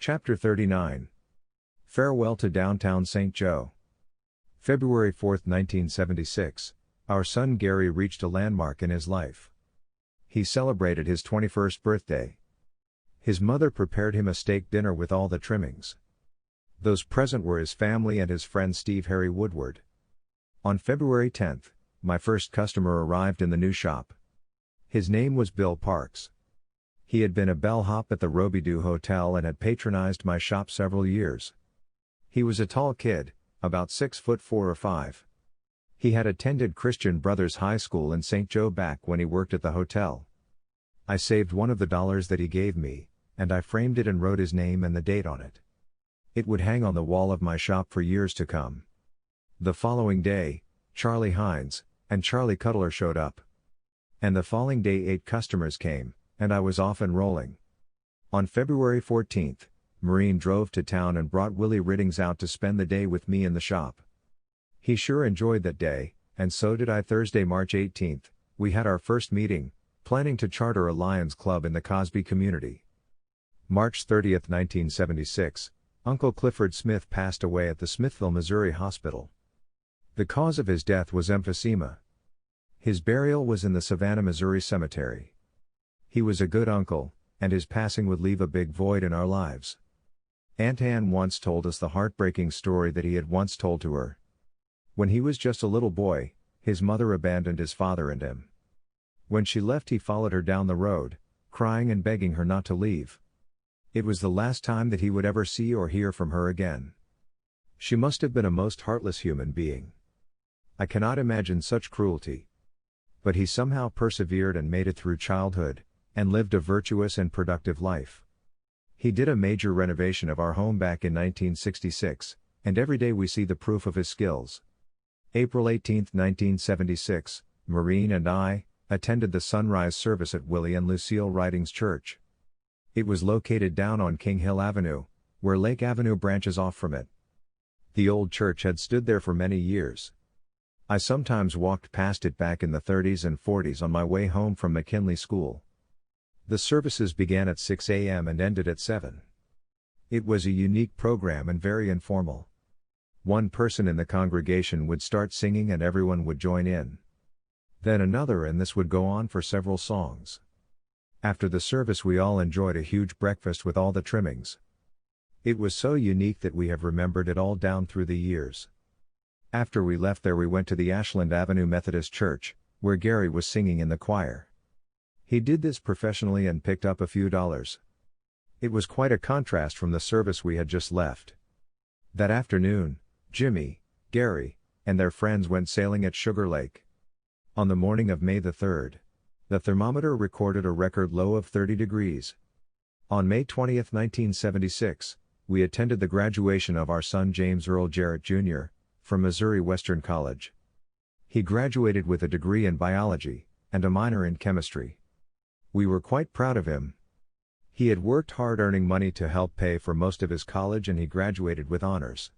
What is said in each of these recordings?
Chapter 39. Farewell to Downtown St. Joe. February 4, 1976, our son Gary reached a landmark in his life. He celebrated his 21st birthday. His mother prepared him a steak dinner with all the trimmings. Those present were his family and his friend Steve Harry Woodward. On February 10, my first customer arrived in the new shop. His name was Bill Parks. He had been a bellhop at the Robidoux Hotel and had patronized my shop several years. He was a tall kid, about 6'4" or 5. He had attended Christian Brothers High School in St. Joe back when he worked at the hotel. I saved one of the dollars that he gave me, and I framed it and wrote his name and the date on it. It would hang on the wall of my shop for years to come. The following day, Charlie Hines and Charlie Cutler showed up. And the following day 8 customers came, and I was off and rolling. On February 14, Maureen drove to town and brought Willie Riddings out to spend the day with me in the shop. He sure enjoyed that day, and so did I. Thursday, March 18, we had our first meeting, planning to charter a Lions Club in the Cosby community. March 30, 1976, Uncle Clifford Smith passed away at the Smithville, Missouri hospital. The cause of his death was emphysema. His burial was in the Savannah, Missouri cemetery. He was a good uncle, and his passing would leave a big void in our lives. Aunt Ann once told us the heartbreaking story that he had once told to her. When he was just a little boy, his mother abandoned his father and him. When she left, he followed her down the road, crying and begging her not to leave. It was the last time that he would ever see or hear from her again. She must have been a most heartless human being. I cannot imagine such cruelty. But he somehow persevered and made it through childhood, and lived a virtuous and productive life. He did a major renovation of our home back in 1966, and every day we see the proof of his skills. April 18, 1976, Maureen and I attended the sunrise service at Willie and Lucille Ridings Church. It was located down on King Hill Avenue, where Lake Avenue branches off from it. The old church had stood there for many years. I sometimes walked past it back in the 30s and 40s on my way home from McKinley School. The services began at 6 a.m. and ended at 7. It was a unique program and very informal. One person in the congregation would start singing and everyone would join in. Then another, and this would go on for several songs. After the service we all enjoyed a huge breakfast with all the trimmings. It was so unique that we have remembered it all down through the years. After we left there we went to the Ashland Avenue Methodist Church, where Gary was singing in the choir. He did this professionally and picked up a few dollars. It was quite a contrast from the service we had just left. That afternoon, Jimmy, Gary, and their friends went sailing at Sugar Lake. On the morning of May the 3rd, the thermometer recorded a record low of 30 degrees. On May 20, 1976, we attended the graduation of our son James Earl Jarrett Jr., from Missouri Western College. He graduated with a degree in biology, and a minor in chemistry. We were quite proud of him. He had worked hard earning money to help pay for most of his college and he graduated with honors.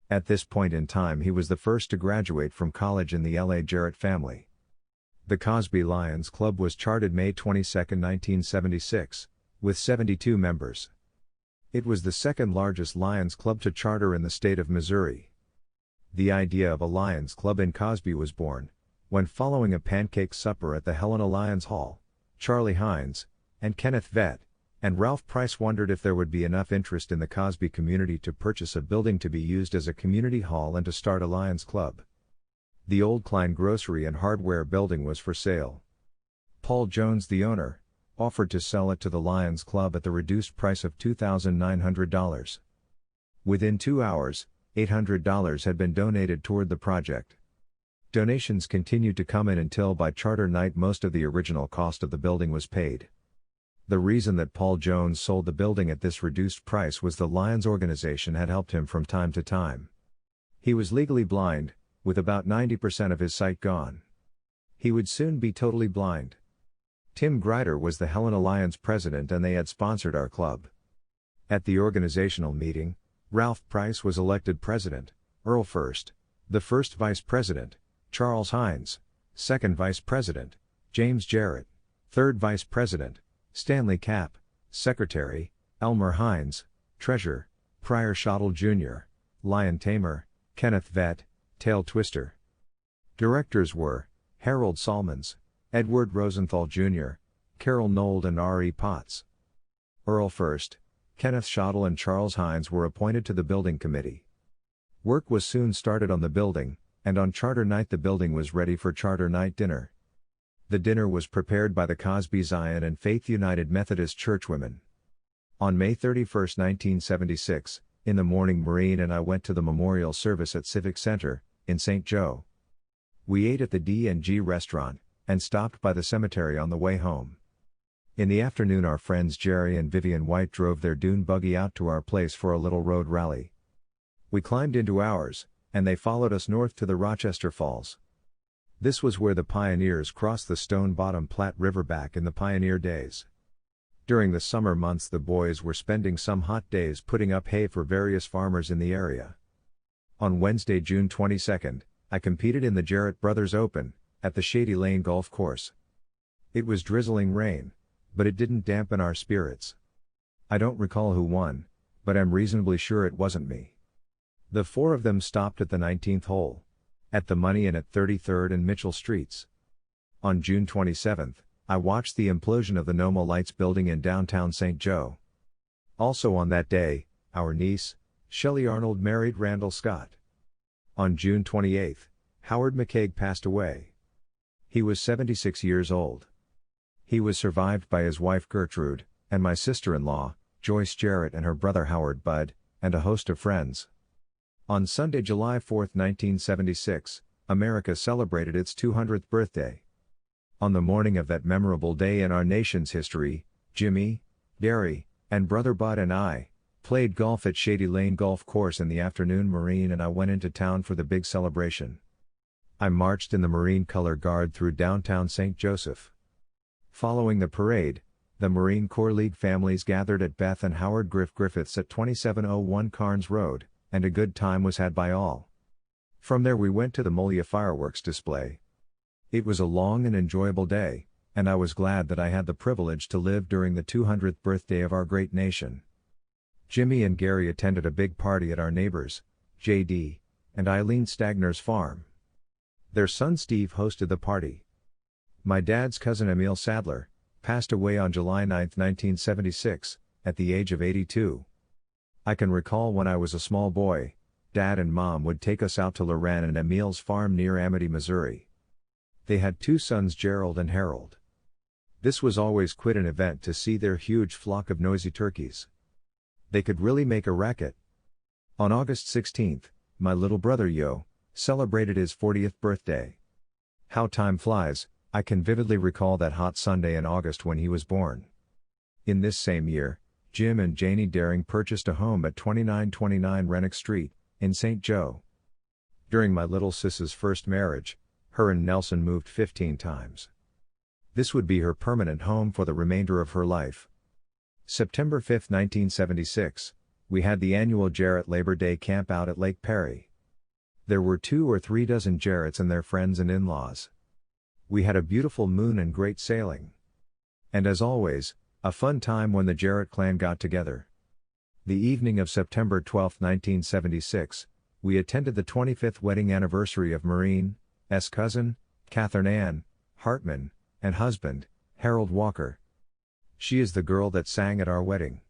At this point in time he was the first to graduate from college in the L.A. Jarrett family. The Cosby Lions Club was chartered May 22, 1976, with 72 members. It was the second largest Lions Club to charter in the state of Missouri. The idea of a Lions Club in Cosby was born when, following a pancake supper at the Helena Lions Hall, Charlie Hines, and Kenneth Vett, and Ralph Price wondered if there would be enough interest in the Cosby community to purchase a building to be used as a community hall and to start a Lions Club. The old Klein Grocery and Hardware building was for sale. Paul Jones, the owner, offered to sell it to the Lions Club at the reduced price of $2,900. Within 2 hours, $800 had been donated toward the project. Donations continued to come in until by charter night most of the original cost of the building was paid. The reason that Paul Jones sold the building at this reduced price was the Lions organization had helped him from time to time. He was legally blind, with about 90% of his sight gone. He would soon be totally blind. Tim Greider was the Helena Lions president and they had sponsored our club. At the organizational meeting, Ralph Price was elected president, Earl first, the first vice president, Charles Hines, second vice president, James Jarrett, third vice president, Stanley Capp, secretary, Elmer Hines, Treasure, Pryor Schottel Jr., Lion Tamer, Kenneth Vett, Tail Twister. Directors were Harold Salmons, Edward Rosenthal Jr., Carol Nold and R.E. Potts. Earl First, Kenneth Schottel and Charles Hines were appointed to the building committee. Work was soon started on the building, and on Charter Night the building was ready for Charter Night dinner. The dinner was prepared by the Cosby Zion and Faith United Methodist Churchwomen. On May 31, 1976, in the morning Maureen and I went to the memorial service at Civic Center, in St. Joe. We ate at the D&G restaurant, and stopped by the cemetery on the way home. In the afternoon our friends Jerry and Vivian White drove their dune buggy out to our place for a little road rally. We climbed into ours, and they followed us north to the Rochester Falls. This was where the pioneers crossed the Stone Bottom Platte River back in the pioneer days. During the summer months the boys were spending some hot days putting up hay for various farmers in the area. On Wednesday, June 22, I competed in the Jarrett Brothers Open, at the Shady Lane Golf Course. It was drizzling rain, but it didn't dampen our spirits. I don't recall who won, but I'm reasonably sure it wasn't me. The four of them stopped at the 19th hole, at the Money Inn at 33rd and Mitchell Streets. On June 27, I watched the implosion of the Noma Lights building in downtown St. Joe. Also on that day, our niece, Shelley Arnold, married Randall Scott. On June 28, Howard McCaig passed away. He was 76 years old. He was survived by his wife Gertrude, and my sister-in-law, Joyce Jarrett, and her brother Howard Budd, and a host of friends. On Sunday, July 4, 1976, America celebrated its 200th birthday. On the morning of that memorable day in our nation's history, Jimmy, Gary, and brother Bud and I played golf at Shady Lane Golf Course in the afternoon. Marine and I went into town for the big celebration. I marched in the Marine Color Guard through downtown St. Joseph. Following the parade, the Marine Corps League families gathered at Beth and Howard Griffiths at 2701 Carnes Road, and a good time was had by all. From there we went to the Molia fireworks display. It was a long and enjoyable day, and I was glad that I had the privilege to live during the 200th birthday of our great nation. Jimmy and Gary attended a big party at our neighbors, J.D. and Eileen Stagner's farm. Their son Steve hosted the party. My dad's cousin Emil Sadler passed away on July 9, 1976, at the age of 82. I can recall when I was a small boy, Dad and Mom would take us out to Loren and Emil's farm near Amity, Missouri. They had two sons, Gerald and Harold. This was always quite an event to see their huge flock of noisy turkeys. They could really make a racket. On August 16, my little brother Yo celebrated his 40th birthday. How time flies, I can vividly recall that hot Sunday in August when he was born. In this same year, Jim and Janie Daring purchased a home at 2929 Rennock Street, in St. Joe. During my little sis's first marriage, her and Nelson moved 15 times. This would be her permanent home for the remainder of her life. September 5, 1976, we had the annual Jarrett Labor Day camp out at Lake Perry. There were 2 or 3 dozen Jarretts and their friends and in-laws. We had a beautiful moon and great sailing. And as always, a fun time when the Jarrett clan got together. The evening of September 12, 1976, we attended the 25th wedding anniversary of Maureen's cousin, Catherine Ann Hartman, and husband, Harold Walker. She is the girl that sang at our wedding.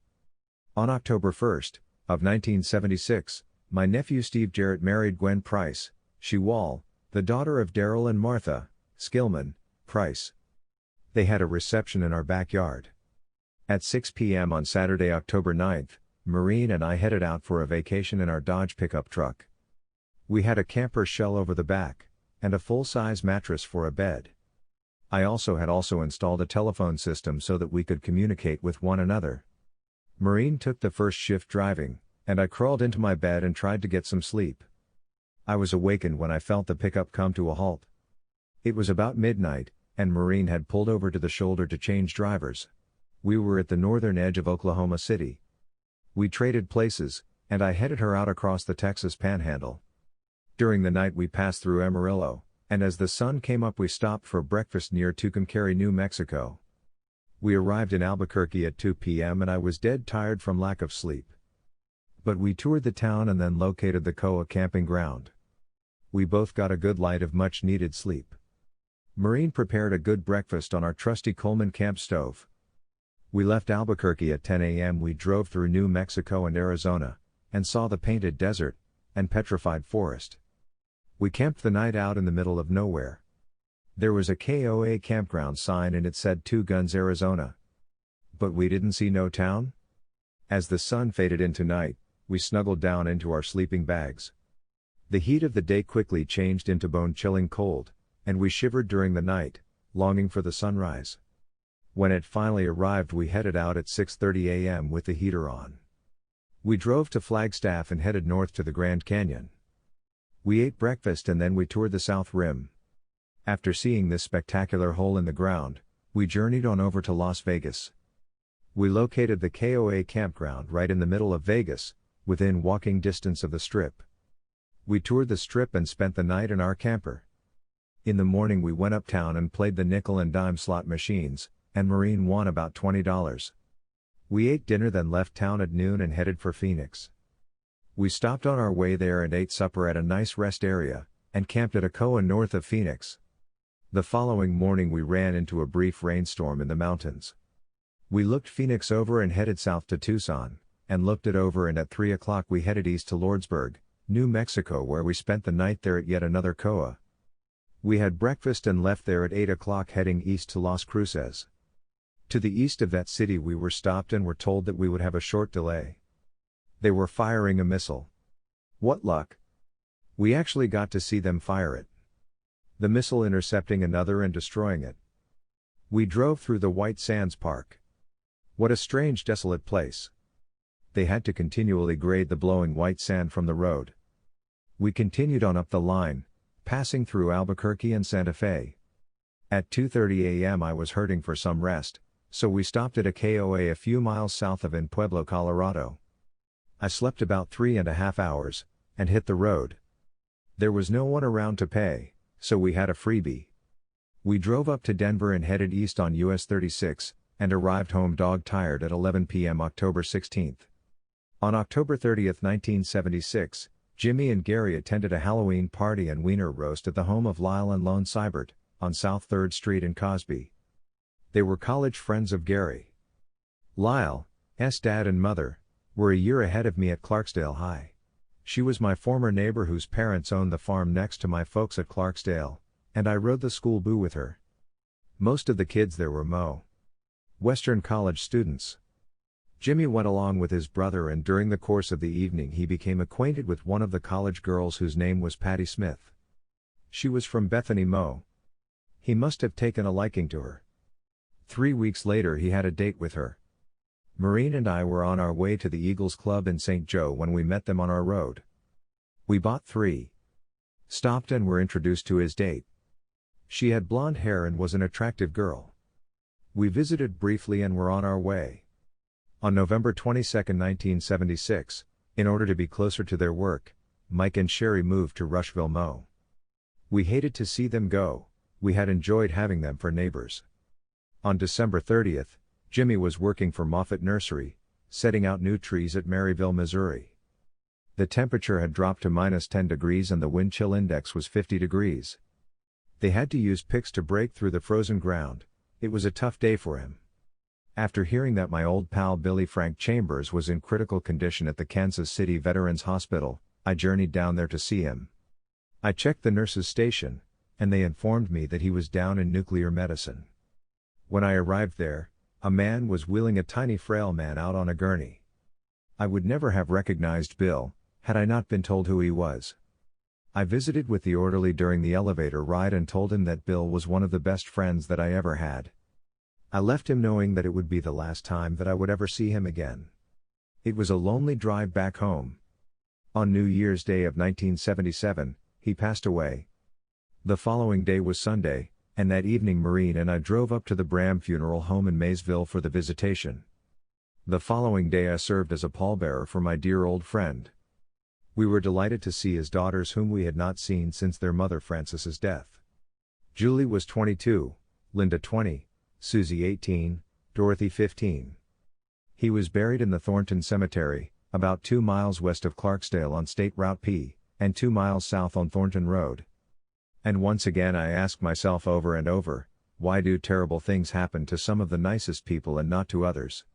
On October 1st, of 1976, my nephew Steve Jarrett married Gwen Price, Shewall, the daughter of Darrell and Martha Skillman Price. They had a reception in our backyard. At 6 p.m. on Saturday, October 9th, Maureen and I headed out for a vacation in our Dodge pickup truck. We had a camper shell over the back, and a full-size mattress for a bed. I had installed a telephone system so that we could communicate with one another. Maureen took the first shift driving, and I crawled into my bed and tried to get some sleep. I was awakened when I felt the pickup come to a halt. It was about midnight, and Maureen had pulled over to the shoulder to change drivers. We were at the northern edge of Oklahoma City. We traded places, and I headed her out across the Texas Panhandle. During the night we passed through Amarillo, and as the sun came up we stopped for breakfast near Tucumcari, New Mexico. We arrived in Albuquerque at 2 p.m. and I was dead tired from lack of sleep. But we toured the town and then located the Koa camping ground. We both got a good light of much needed sleep. Marine prepared a good breakfast on our trusty Coleman camp stove. We left Albuquerque at 10 a.m. We drove through New Mexico and Arizona, and saw the Painted Desert and Petrified Forest. We camped the night out in the middle of nowhere. There was a KOA campground sign and it said 2 Guns Arizona. But we didn't see no town. As the sun faded into night, we snuggled down into our sleeping bags. The heat of the day quickly changed into bone-chilling cold, and we shivered during the night, longing for the sunrise. When it finally arrived, we headed out at 6:30 a.m. with the heater on. We drove to Flagstaff and headed north to the Grand Canyon. We ate breakfast and then we toured the South Rim. After seeing this spectacular hole in the ground, we journeyed on over to Las Vegas. We located the KOA campground right in the middle of Vegas, within walking distance of the Strip. We toured the Strip and spent the night in our camper. In the morning we went uptown and played the nickel and dime slot machines, and Marine won about $20. We ate dinner then left town at noon and headed for Phoenix. We stopped on our way there and ate supper at a nice rest area, and camped at a Koa north of Phoenix. The following morning we ran into a brief rainstorm in the mountains. We looked Phoenix over and headed south to Tucson, and looked it over, and at 3 o'clock we headed east to Lordsburg, New Mexico, where we spent the night there at yet another Koa. We had breakfast and left there at 8 o'clock heading east to Las Cruces. To the east of that city we were stopped and were told that we would have a short delay. They were firing a missile. What luck! We actually got to see them fire it. The missile intercepting another and destroying it. We drove through the White Sands Park. What a strange, desolate place. They had to continually grade the blowing white sand from the road. We continued on up the line, passing through Albuquerque and Santa Fe. At 2:30 a.m. I was hurting for some rest, so we stopped at a KOA a few miles south of in Pueblo, Colorado. I slept about 3.5 hours, and hit the road. There was no one around to pay, so we had a freebie. We drove up to Denver and headed east on US 36, and arrived home dog-tired at 11 p.m. October 16. On October 30, 1976, Jimmy and Gary attended a Halloween party and wiener roast at the home of Lyle and Lone Seibert, on South 3rd Street in Cosby. They were college friends of Gary. Lyle's dad and mother were a year ahead of me at Clarksdale High. She was my former neighbor whose parents owned the farm next to my folks at Clarksdale, and I rode the school boo with her. Most of the kids there were Western College students. Jimmy went along with his brother, and during the course of the evening he became acquainted with one of the college girls whose name was Patty Smith. She was from Bethany, Mo. He must have taken a liking to her. 3 weeks later he had a date with her. Marine and I were on our way to the Eagles Club in St. Joe when we met them on our road. We bought 3. Stopped and were introduced to his date. She had blonde hair and was an attractive girl. We visited briefly and were on our way. On November 22, 1976, in order to be closer to their work, Mike and Sherry moved to Rushville, Mo. We hated to see them go, we had enjoyed having them for neighbors. On December 30, Jimmy was working for Moffett Nursery, setting out new trees at Maryville, Missouri. The temperature had dropped to -10 degrees and the wind chill index was 50 degrees. They had to use picks to break through the frozen ground. It was a tough day for him. After hearing that my old pal Billy Frank Chambers was in critical condition at the Kansas City Veterans Hospital, I journeyed down there to see him. I checked the nurse's station, and they informed me that he was down in nuclear medicine. When I arrived there, a man was wheeling a tiny frail man out on a gurney. I would never have recognized Bill, had I not been told who he was. I visited with the orderly during the elevator ride and told him that Bill was one of the best friends that I ever had. I left him knowing that it would be the last time that I would ever see him again. It was a lonely drive back home. On New Year's Day of 1977, he passed away. The following day was Sunday, and that evening Marine and I drove up to the Bram Funeral Home in Maysville for the visitation. The following day I served as a pallbearer for my dear old friend. We were delighted to see his daughters whom we had not seen since their mother Frances's death. Julie was 22, Linda 20, Susie 18, Dorothy 15. He was buried in the Thornton Cemetery, about 2 miles west of Clarksdale on State Route P, and 2 miles south on Thornton Road. And once again I ask myself over and over, why do terrible things happen to some of the nicest people and not to others?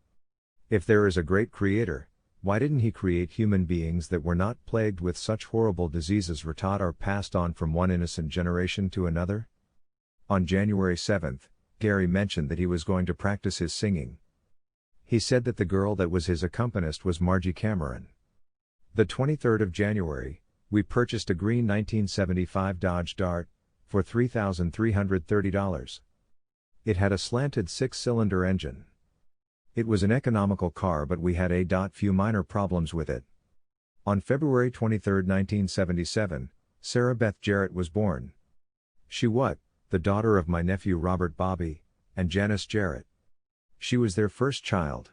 If there is a great creator, why didn't he create human beings that were not plagued with such horrible diseases taught or passed on from one innocent generation to another? On January 7th, Gary mentioned that he was going to practice his singing. He said that the girl that was his accompanist was Margie Cameron. The 23rd of January, we purchased a green 1975 Dodge Dart for $3,330. It had a slanted 6-cylinder engine. It was an economical car, but we had a few minor problems with it. On February 23, 1977, Sarah Beth Jarrett was born. She was the daughter of my nephew Robert Bobby and Janice Jarrett. She was their first child.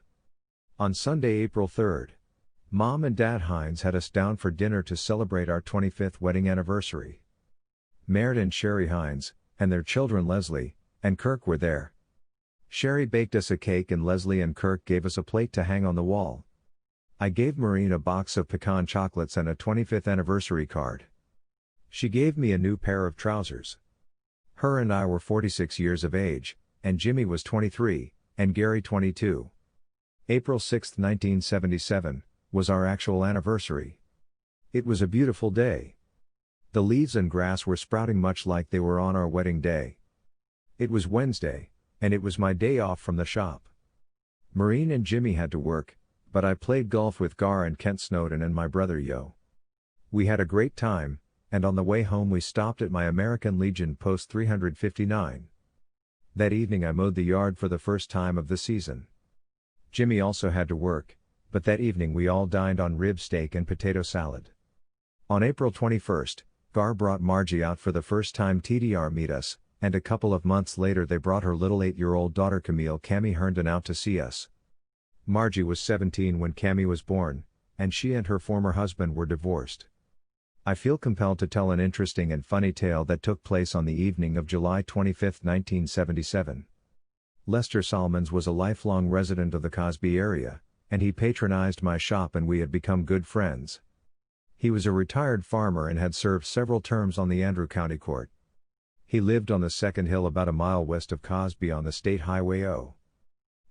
On Sunday, April 3rd, Mom and Dad Hines had us down for dinner to celebrate our 25th wedding anniversary. Merritt and Sherry Hines, and their children Leslie and Kirk were there. Sherry baked us a cake and Leslie and Kirk gave us a plate to hang on the wall. I gave Maureen a box of pecan chocolates and a 25th anniversary card. She gave me a new pair of trousers. Her and I were 46 years of age, and Jimmy was 23, and Gary 22. April 6, 1977, was our actual anniversary. It was a beautiful day. The leaves and grass were sprouting much like they were on our wedding day. It was Wednesday, and it was my day off from the shop. Maureen and Jimmy had to work, but I played golf with Gar and Kent Snowden and my brother Yo. We had a great time, and on the way home we stopped at my American Legion post 359. That evening I mowed the yard for the first time of the season. Jimmy also had to work, but that evening we all dined on rib steak and potato salad. On April 21st, Gar brought Margie out for the first time TDR meet us, and a couple of months later they brought her little 8-year-old daughter Camille Cammie Herndon out to see us. Margie was 17 when Cammie was born, and she and her former husband were divorced. I feel compelled to tell an interesting and funny tale that took place on the evening of July 25, 1977. Lester Solomons was a lifelong resident of the Cosby area, and he patronized my shop and we had become good friends. He was a retired farmer and had served several terms on the Andrew County Court. He lived on the second hill about a mile west of Cosby on the State Highway O.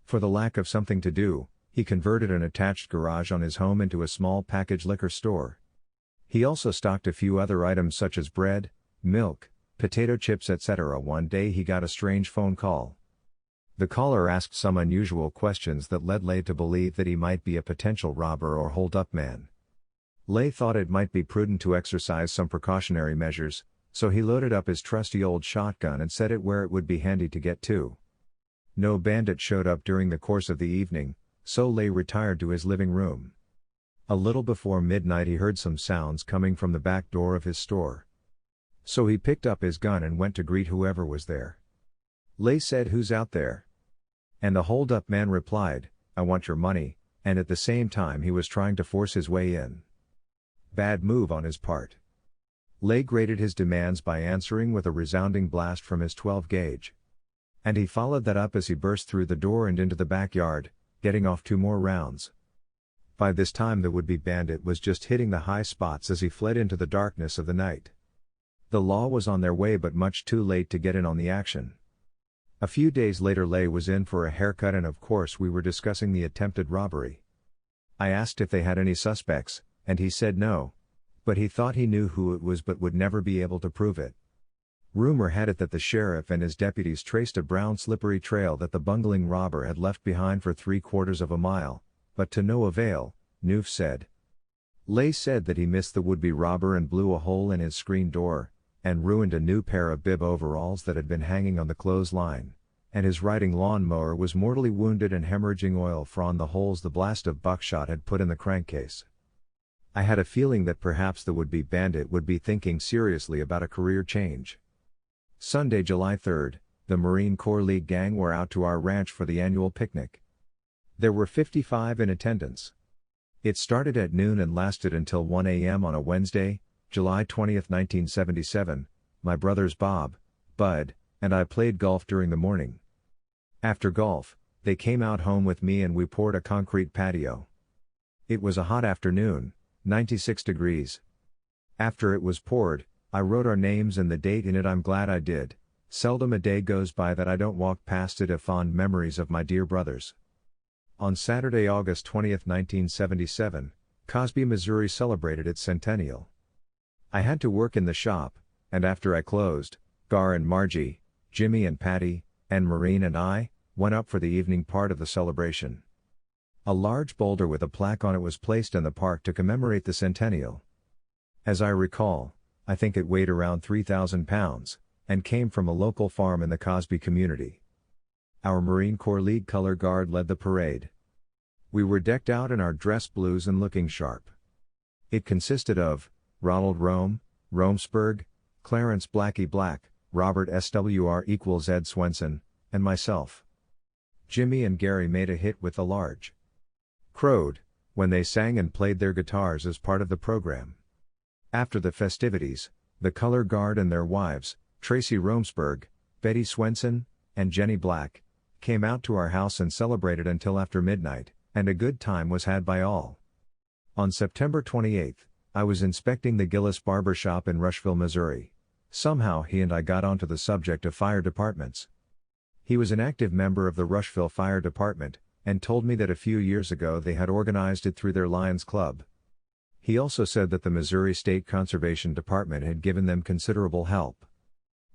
For the lack of something to do, he converted an attached garage on his home into a small package liquor store. He also stocked a few other items such as bread, milk, potato chips, etc. One day he got a strange phone call. The caller asked some unusual questions that led Lay to believe that he might be a potential robber or hold-up man. Lay thought it might be prudent to exercise some precautionary measures, so he loaded up his trusty old shotgun and set it where it would be handy to get to. No bandit showed up during the course of the evening, so Lay retired to his living room. A little before midnight he heard some sounds coming from the back door of his store. So he picked up his gun and went to greet whoever was there. Lay said, "Who's out there?" And the hold-up man replied, "I want your money," and at the same time he was trying to force his way in. Bad move on his part. Lay graded his demands by answering with a resounding blast from his 12-gauge. And he followed that up as he burst through the door and into the backyard, getting off 2 more rounds. By this time the would-be bandit was just hitting the high spots as he fled into the darkness of the night. The law was on their way but much too late to get in on the action. A few days later Lay was in for a haircut and of course we were discussing the attempted robbery. I asked if they had any suspects, and he said no, but he thought he knew who it was but would never be able to prove it. Rumor had it that the sheriff and his deputies traced a brown slippery trail that the bungling robber had left behind for 3/4 of a mile, but to no avail, Noof said. Lay said that he missed the would-be robber and blew a hole in his screen door, and ruined a new pair of bib overalls that had been hanging on the clothesline, and his riding lawnmower was mortally wounded and hemorrhaging oil from the holes the blast of buckshot had put in the crankcase. I had a feeling that perhaps the would-be bandit would be thinking seriously about a career change. Sunday, July 3rd, the Marine Corps League gang were out to our ranch for the annual picnic. There were 55 in attendance. It started at noon and lasted until 1 a.m. on a Wednesday, July 20, 1977. My brothers Bob, Bud, and I played golf during the morning. After golf, they came out home with me and we poured a concrete patio. It was a hot afternoon, 96 degrees. After it was poured, I wrote our names and the date in it. I'm glad I did. Seldom a day goes by that I don't walk past it of fond memories of my dear brothers. On Saturday, August 20, 1977, Cosby, Missouri celebrated its centennial. I had to work in the shop, and after I closed, Gar and Margie, Jimmy and Patty, and Maureen and I, went up for the evening part of the celebration. A large boulder with a plaque on it was placed in the park to commemorate the centennial. As I recall, I think it weighed around 3,000 pounds, and came from a local farm in the Cosby community. Our Marine Corps League color guard led the parade. We were decked out in our dress blues and looking sharp. It consisted of Ronald Rome, Romesburg, Clarence Blackie Black, Robert SWR equals Ed Swenson, and myself. Jimmy and Gary made a hit with the large crowd when they sang and played their guitars as part of the program. After the festivities, the color guard and their wives, Tracy Romesburg, Betty Swenson, and Jenny Black, came out to our house and celebrated until after midnight, and a good time was had by all. On September 28, I was inspecting the Gillis Barber Shop in Rushville, Missouri. Somehow he and I got onto the subject of fire departments. He was an active member of the Rushville Fire Department, and told me that a few years ago they had organized it through their Lions Club. He also said that the Missouri State Conservation Department had given them considerable help.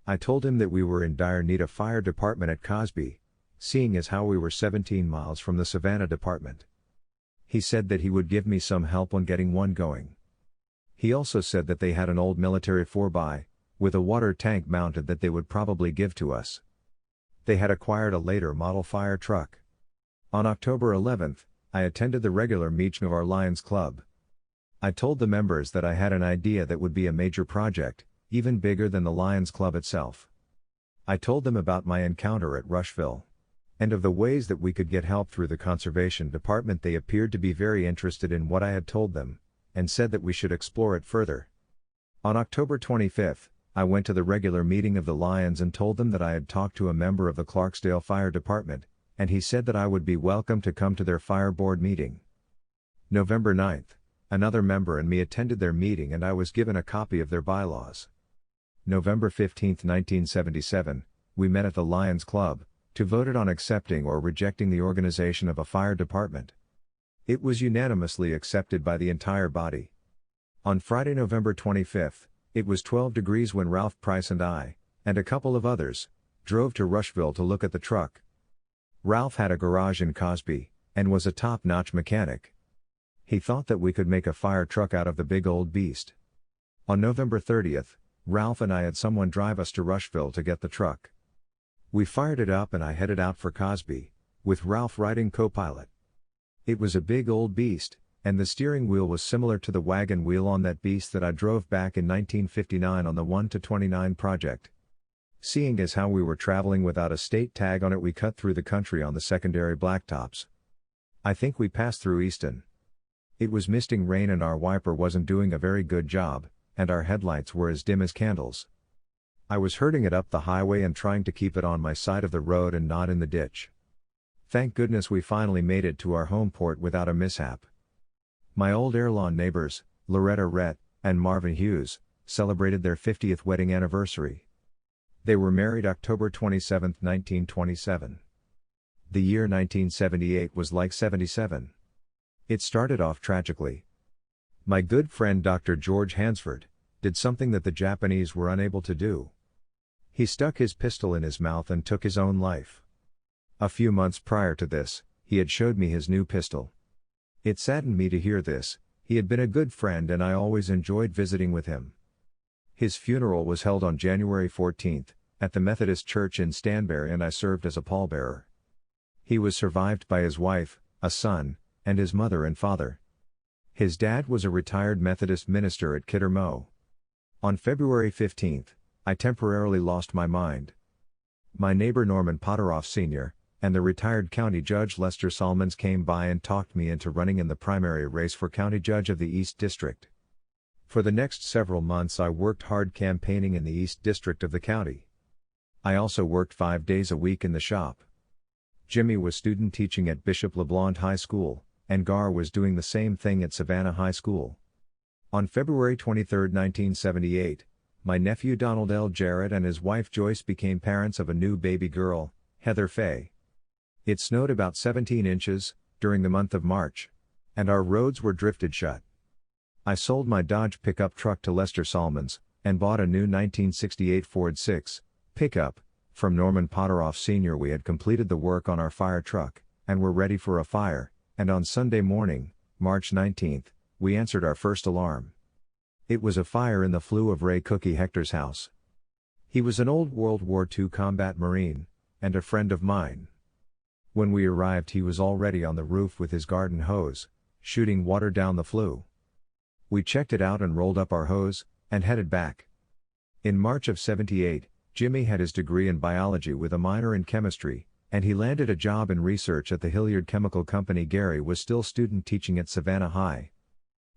I told him that we were in dire need of fire department at Cosby, seeing as how we were 17 miles from the Savannah Department. He said that he would give me some help on getting one going. He also said that they had an old military 4x, with a water tank mounted that they would probably give to us. They had acquired a later model fire truck. On October 11, I attended the regular meeting of our Lions Club. I told the members that I had an idea that would be a major project, even bigger than the Lions Club itself. I told them about my encounter at Rushville, and of the ways that we could get help through the Conservation Department. They appeared to be very interested in what I had told them, and said that we should explore it further. On October 25, I went to the regular meeting of the Lions and told them that I had talked to a member of the Clarksdale Fire Department, and he said that I would be welcome to come to their fire board meeting. November 9, another member and me attended their meeting and I was given a copy of their bylaws. November 15, 1977, we met at the Lions Club, to vote on accepting or rejecting the organization of a fire department. It was unanimously accepted by the entire body. On Friday, November 25, it was 12 degrees when Ralph Price and I, and a couple of others, drove to Rushville to look at the truck. Ralph had a garage in Cosby, and was a top-notch mechanic. He thought that we could make a fire truck out of the big old beast. On November 30, Ralph and I had someone drive us to Rushville to get the truck. We fired it up and I headed out for Cosby, with Ralph riding co-pilot. It was a big old beast, and the steering wheel was similar to the wagon wheel on that beast that I drove back in 1959 on the 1-29 project. Seeing as how we were traveling without a state tag on it, we cut through the country on the secondary blacktops. I think we passed through Easton. It was misting rain and our wiper wasn't doing a very good job, and our headlights were as dim as candles. I was herding it up the highway and trying to keep it on my side of the road and not in the ditch. Thank goodness we finally made it to our home port without a mishap. My old Airlawn neighbors, Loretta Rhett and Marvin Hughes, celebrated their 50th wedding anniversary. They were married October 27, 1927. The year 1978 was like 77. It started off tragically. My good friend Dr. George Hansford did something that the Japanese were unable to do. He stuck his pistol in his mouth and took his own life. A few months prior to this, he had showed me his new pistol. It saddened me to hear this. He had been a good friend and I always enjoyed visiting with him. His funeral was held on January 14, at the Methodist Church in Stanberry, and I served as a pallbearer. He was survived by his wife, a son, and his mother and father. His dad was a retired Methodist minister at Kittermo. On February 15, I temporarily lost my mind. My neighbor Norman Potteroff Sr., and the retired County Judge Lester Salmons came by and talked me into running in the primary race for County Judge of the East District. For the next several months I worked hard campaigning in the East District of the county. I also worked 5 days a week in the shop. Jimmy was student teaching at Bishop LeBlond High School, and Gar was doing the same thing at Savannah High School. On February 23, 1978, my nephew Donald L. Jarrett and his wife Joyce became parents of a new baby girl, Heather Faye. It snowed about 17 inches during the month of March, and our roads were drifted shut. I sold my Dodge pickup truck to Lester Salmons and bought a new 1968 Ford 6 pickup from Norman Potteroff Sr. We had completed the work on our fire truck and were ready for a fire, and on Sunday morning, March 19, we answered our first alarm. It was a fire in the flue of Ray Cookie Hector's house. He was an old World War II combat Marine and a friend of mine. When we arrived, he was already on the roof with his garden hose, shooting water down the flue. We checked it out and rolled up our hose and headed back. In March of '78, Jimmy had his degree in biology with a minor in chemistry, and he landed a job in research at the Hilliard Chemical Company. Gary was still student teaching at Savannah High.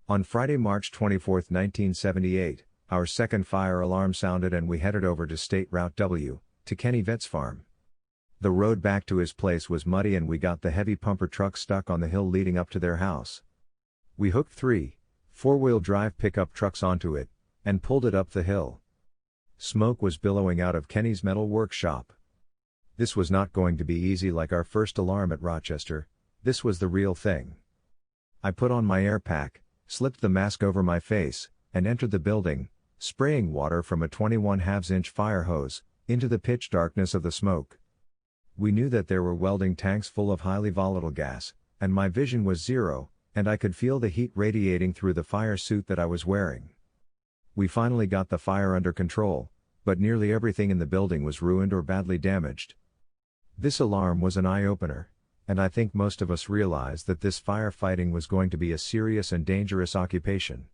On Friday, March 24, 1978, our second fire alarm sounded and we headed over to State Route W, to Kenny Vett's farm. The road back to his place was muddy and we got the heavy pumper truck stuck on the hill leading up to their house. We hooked 3 four-wheel drive pickup trucks onto it, and pulled it up the hill. Smoke was billowing out of Kenny's metal workshop. This was not going to be easy like our first alarm at Rochester. This was the real thing. I put on my air pack, slipped the mask over my face, and entered the building, spraying water from a 21/2-inch fire hose into the pitch darkness of the smoke. We knew that there were welding tanks full of highly volatile gas, and my vision was zero, and I could feel the heat radiating through the fire suit that I was wearing. We finally got the fire under control, but nearly everything in the building was ruined or badly damaged. This alarm was an eye-opener, and I think most of us realized that this firefighting was going to be a serious and dangerous occupation.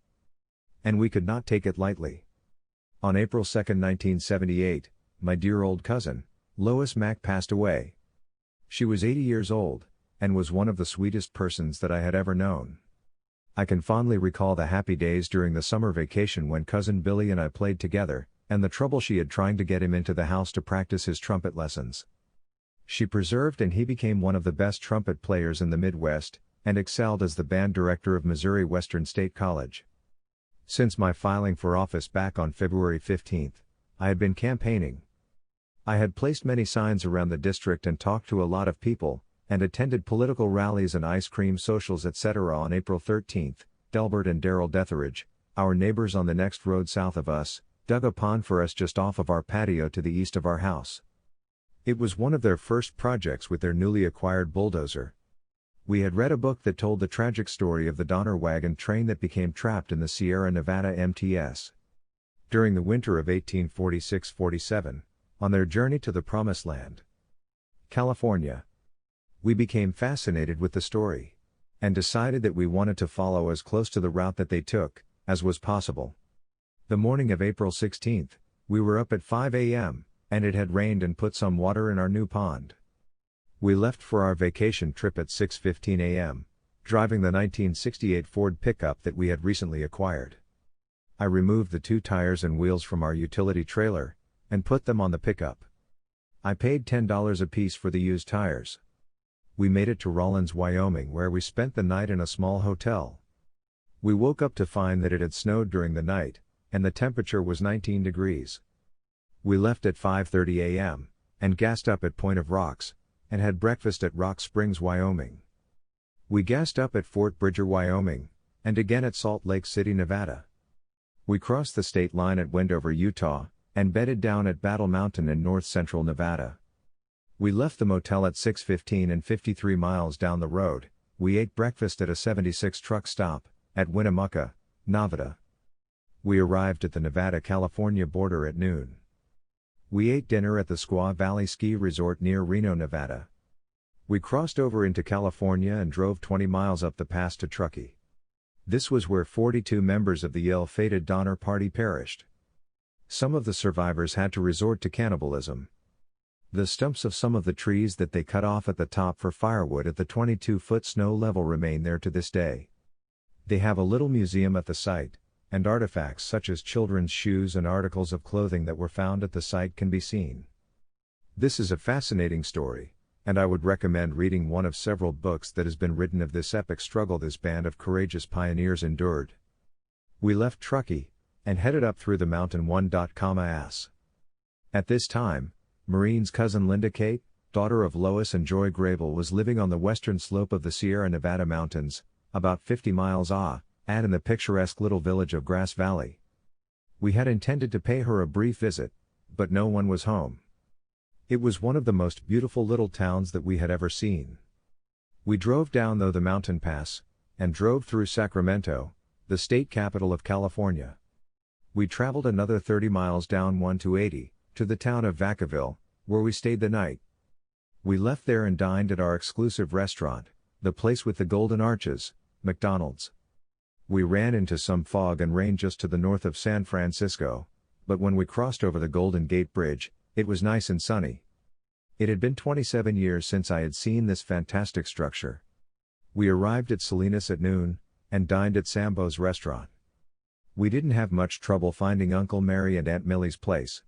And we could not take it lightly. On April 2, 1978, my dear old cousin, Lois Mack, passed away. She was 80 years old, and was one of the sweetest persons that I had ever known. I can fondly recall the happy days during the summer vacation when Cousin Billy and I played together, and the trouble she had trying to get him into the house to practice his trumpet lessons. She persevered and he became one of the best trumpet players in the Midwest, and excelled as the band director of Missouri Western State College. Since my filing for office back on February 15, I had been campaigning. I had placed many signs around the district and talked to a lot of people, and attended political rallies and ice cream socials etc. On April 13, Delbert and Darrell Detheridge, our neighbors on the next road south of us, dug a pond for us just off of our patio to the east of our house. It was one of their first projects with their newly acquired bulldozer. We had read a book that told the tragic story of the Donner wagon train that became trapped in the Sierra Nevada MTS. During the winter of 1846-47, on their journey to the Promised Land, California, we became fascinated with the story, and decided that we wanted to follow as close to the route that they took, as was possible. The morning of April 16, we were up at 5 a.m., and it had rained and put some water in our new pond. We left for our vacation trip at 6:15 a.m., driving the 1968 Ford pickup that we had recently acquired. I removed the 2 tires and wheels from our utility trailer, and put them on the pickup. I paid $10 apiece for the used tires. We made it to Rawlins, Wyoming, where we spent the night in a small hotel. We woke up to find that it had snowed during the night, and the temperature was 19 degrees. We left at 5:30 a.m., and gassed up at Point of Rocks, and had breakfast at Rock Springs, Wyoming. We gassed up at Fort Bridger, Wyoming, and again at Salt Lake City, Nevada. We crossed the state line at Wendover, Utah, and bedded down at Battle Mountain in north-central Nevada. We left the motel at 6:15 and 53 miles down the road, we ate breakfast at a 76 truck stop, at Winnemucca, Nevada. We arrived at the Nevada-California border at noon. We ate dinner at the Squaw Valley Ski Resort near Reno, Nevada. We crossed over into California and drove 20 miles up the pass to Truckee. This was where 42 members of the ill-fated Donner Party perished. Some of the survivors had to resort to cannibalism. The stumps of some of the trees that they cut off at the top for firewood at the 22-foot snow level remain there to this day. They have a little museum at the site, and artifacts such as children's shoes and articles of clothing that were found at the site can be seen. This is a fascinating story, and I would recommend reading one of several books that has been written of this epic struggle this band of courageous pioneers endured. We left Truckee, and headed up through the mountain 1.as. At this time, Maureen's cousin Linda Kate, daughter of Lois and Joy Grable, was living on the western slope of the Sierra Nevada mountains, about 50 miles in the picturesque little village of Grass Valley. We had intended to pay her a brief visit, but no one was home. It was one of the most beautiful little towns that we had ever seen. We drove down the mountain pass, and drove through Sacramento, the state capital of California. We traveled another 30 miles down 1-80, to the town of Vacaville, where we stayed the night. We left there and dined at our exclusive restaurant, the place with the golden arches, McDonald's. We ran into some fog and rain just to the north of San Francisco, but when we crossed over the Golden Gate Bridge, it was nice and sunny. It had been 27 years since I had seen this fantastic structure. We arrived at Salinas at noon, and dined at Sambo's restaurant. We didn't have much trouble finding Uncle Mary and Aunt Millie's place.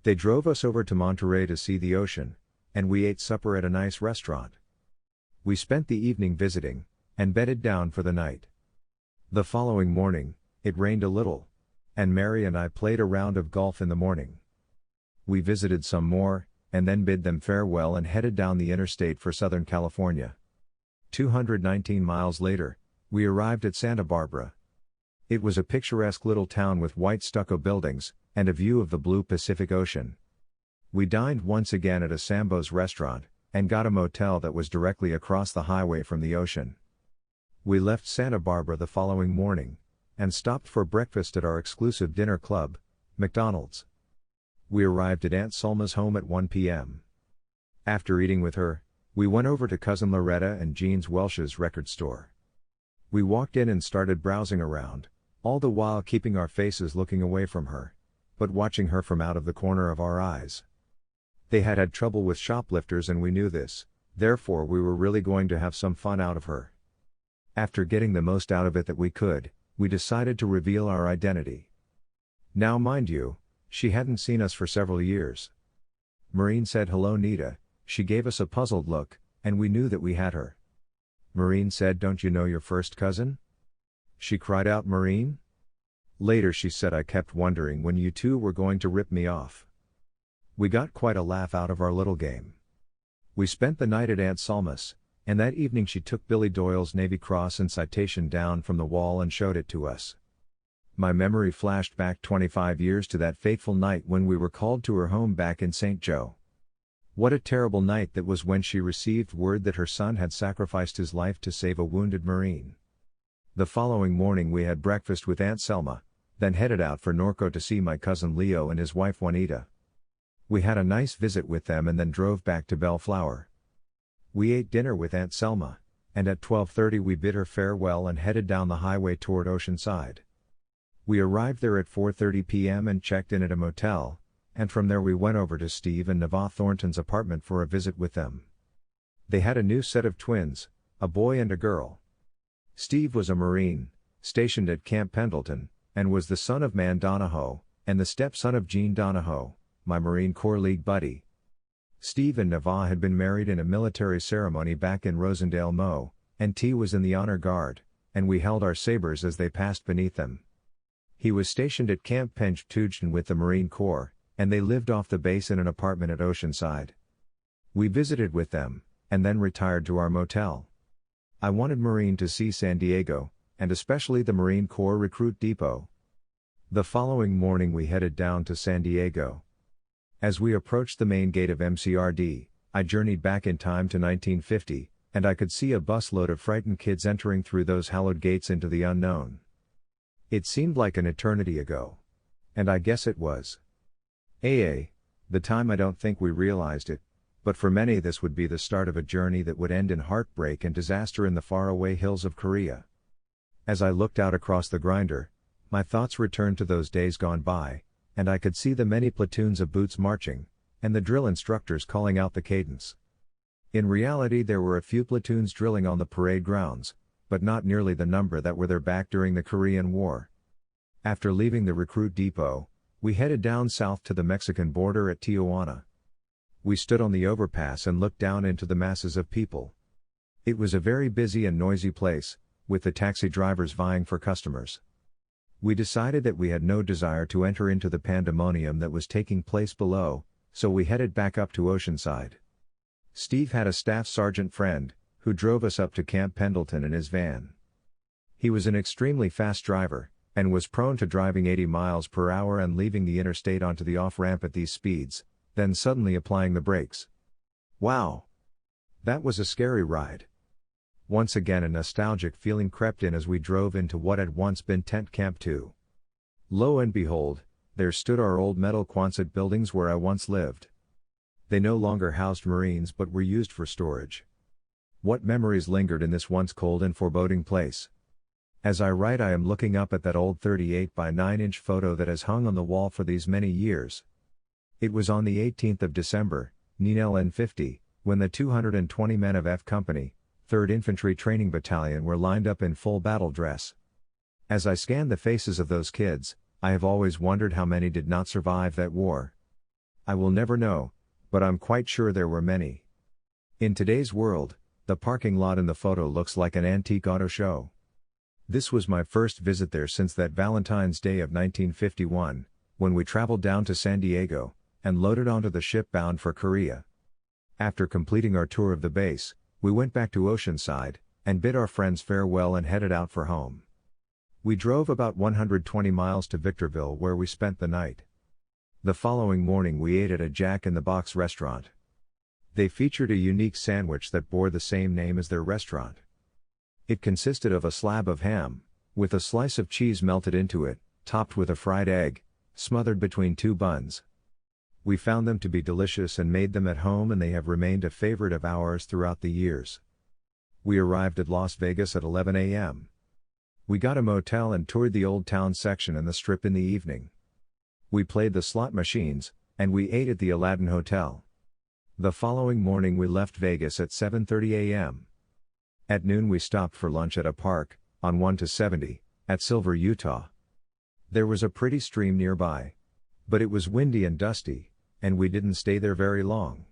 They drove us over to Monterey to see the ocean, and we ate supper at a nice restaurant. We spent the evening visiting, and bedded down for the night. The following morning, it rained a little, and Mary and I played a round of golf in the morning. We visited some more, and then bid them farewell and headed down the interstate for Southern California. 219 miles later, we arrived at Santa Barbara. It was a picturesque little town with white stucco buildings, and a view of the blue Pacific Ocean. We dined once again at a Sambo's restaurant, and got a motel that was directly across the highway from the ocean. We left Santa Barbara the following morning, and stopped for breakfast at our exclusive dinner club, McDonald's. We arrived at Aunt Sulma's home at 1 p.m. After eating with her, we went over to Cousin Loretta and Jean's Welsh's record store. We walked in and started browsing around, all the while keeping our faces looking away from her, but watching her from out of the corner of our eyes. They had had trouble with shoplifters and we knew this, therefore we were really going to have some fun out of her. After getting the most out of it that we could, we decided to reveal our identity. Now mind you, she hadn't seen us for several years. Maureen said hello Nita, she gave us a puzzled look, and we knew that we had her. Maureen said don't you know your first cousin? She cried out Maureen? Later she said I kept wondering when you two were going to rip me off. We got quite a laugh out of our little game. We spent the night at Aunt Sulma's, and that evening she took Billy Doyle's Navy Cross and citation down from the wall and showed it to us. My memory flashed back 25 years to that fateful night when we were called to her home back in St. Joe. What a terrible night that was when she received word that her son had sacrificed his life to save a wounded Marine. The following morning we had breakfast with Aunt Selma, then headed out for Norco to see my cousin Leo and his wife Juanita. We had a nice visit with them and then drove back to Bellflower. We ate dinner with Aunt Selma, and at 12:30 we bid her farewell and headed down the highway toward Oceanside. We arrived there at 4:30 p.m. and checked in at a motel, and from there we went over to Steve and Neva Thornton's apartment for a visit with them. They had a new set of twins, a boy and a girl. Steve was a Marine, stationed at Camp Pendleton, and was the son of Man Donahoe, and the stepson of Jean Donahoe, my Marine Corps League buddy. Steve and Neva had been married in a military ceremony back in Rosendale, Mo, and T was in the honor guard, and we held our sabers as they passed beneath them. He was stationed at Camp Penchtugden with the Marine Corps, and they lived off the base in an apartment at Oceanside. We visited with them, and then retired to our motel. I wanted Marine to see San Diego, and especially the Marine Corps Recruit Depot. The following morning we headed down to San Diego. As we approached the main gate of MCRD, I journeyed back in time to 1950, and I could see a busload of frightened kids entering through those hallowed gates into the unknown. It seemed like an eternity ago. And I guess it was. The time I don't think we realized it, but for many this would be the start of a journey that would end in heartbreak and disaster in the faraway hills of Korea. As I looked out across the grinder, my thoughts returned to those days gone by, and I could see the many platoons of boots marching, and the drill instructors calling out the cadence. In reality there were a few platoons drilling on the parade grounds, but not nearly the number that were there back during the Korean War. After leaving the recruit depot, we headed down south to the Mexican border at Tijuana. We stood on the overpass and looked down into the masses of people. It was a very busy and noisy place, with the taxi drivers vying for customers. We decided that we had no desire to enter into the pandemonium that was taking place below, so we headed back up to Oceanside. Steve had a staff sergeant friend, who drove us up to Camp Pendleton in his van. He was an extremely fast driver, and was prone to driving 80 miles per hour and leaving the interstate onto the off-ramp at these speeds, then suddenly applying the brakes. Wow! That was a scary ride. Once again a nostalgic feeling crept in as we drove into what had once been Tent Camp 2. Lo and behold, there stood our old metal Quonset buildings where I once lived. They no longer housed Marines but were used for storage. What memories lingered in this once cold and foreboding place? As I write, I am looking up at that old 38 by 9-inch photo that has hung on the wall for these many years. It was on the 18th of December, NENL N50, when the 220 men of F Company, 3rd Infantry Training Battalion were lined up in full battle dress. As I scanned the faces of those kids, I have always wondered how many did not survive that war. I will never know, but I'm quite sure there were many. In today's world, the parking lot in the photo looks like an antique auto show. This was my first visit there since that Valentine's Day of 1951, when we traveled down to San Diego, and loaded onto the ship bound for Korea. After completing our tour of the base, we went back to Oceanside, and bid our friends farewell and headed out for home. We drove about 120 miles to Victorville where we spent the night. The following morning we ate at a Jack in the Box restaurant. They featured a unique sandwich that bore the same name as their restaurant. It consisted of a slab of ham, with a slice of cheese melted into it, topped with a fried egg, smothered between two buns. We found them to be delicious and made them at home, and they have remained a favorite of ours throughout the years. We arrived at Las Vegas at 11 a.m. We got a motel and toured the Old Town section and the Strip in the evening. We played the slot machines, and we ate at the Aladdin Hotel. The following morning we left Vegas at 7:30 a.m. At noon we stopped for lunch at a park, on 1 to 70, at Silver, Utah. There was a pretty stream nearby. But it was windy and dusty, and we didn't stay there very long.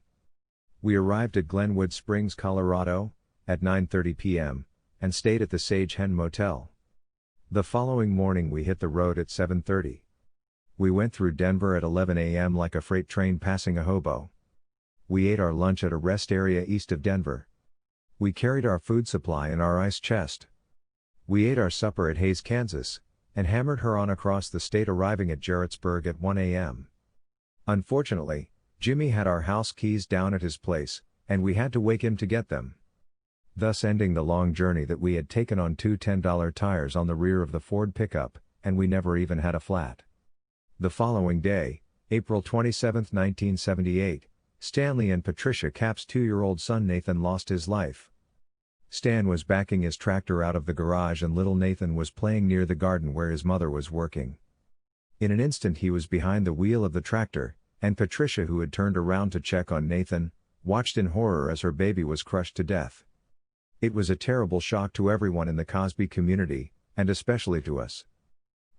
We arrived at Glenwood Springs, Colorado, at 9:30 p.m., and stayed at the Sage Hen Motel. The following morning we hit the road at 7:30. We went through Denver at 11 a.m. like a freight train passing a hobo. We ate our lunch at a rest area east of Denver. We carried our food supply in our ice chest. We ate our supper at Hays, Kansas, and hammered her on across the state, arriving at Jarrettsburg at 1 a.m. Unfortunately, Jimmy had our house keys down at his place, and we had to wake him to get them. Thus ending the long journey that we had taken on two $10 tires on the rear of the Ford pickup, and we never even had a flat. The following day, April 27, 1978, Stanley and Patricia Cap's 2-year-old son Nathan lost his life. Stan was backing his tractor out of the garage and little Nathan was playing near the garden where his mother was working. In an instant he was behind the wheel of the tractor, and Patricia, who had turned around to check on Nathan, watched in horror as her baby was crushed to death. It was a terrible shock to everyone in the Cosby community, and especially to us.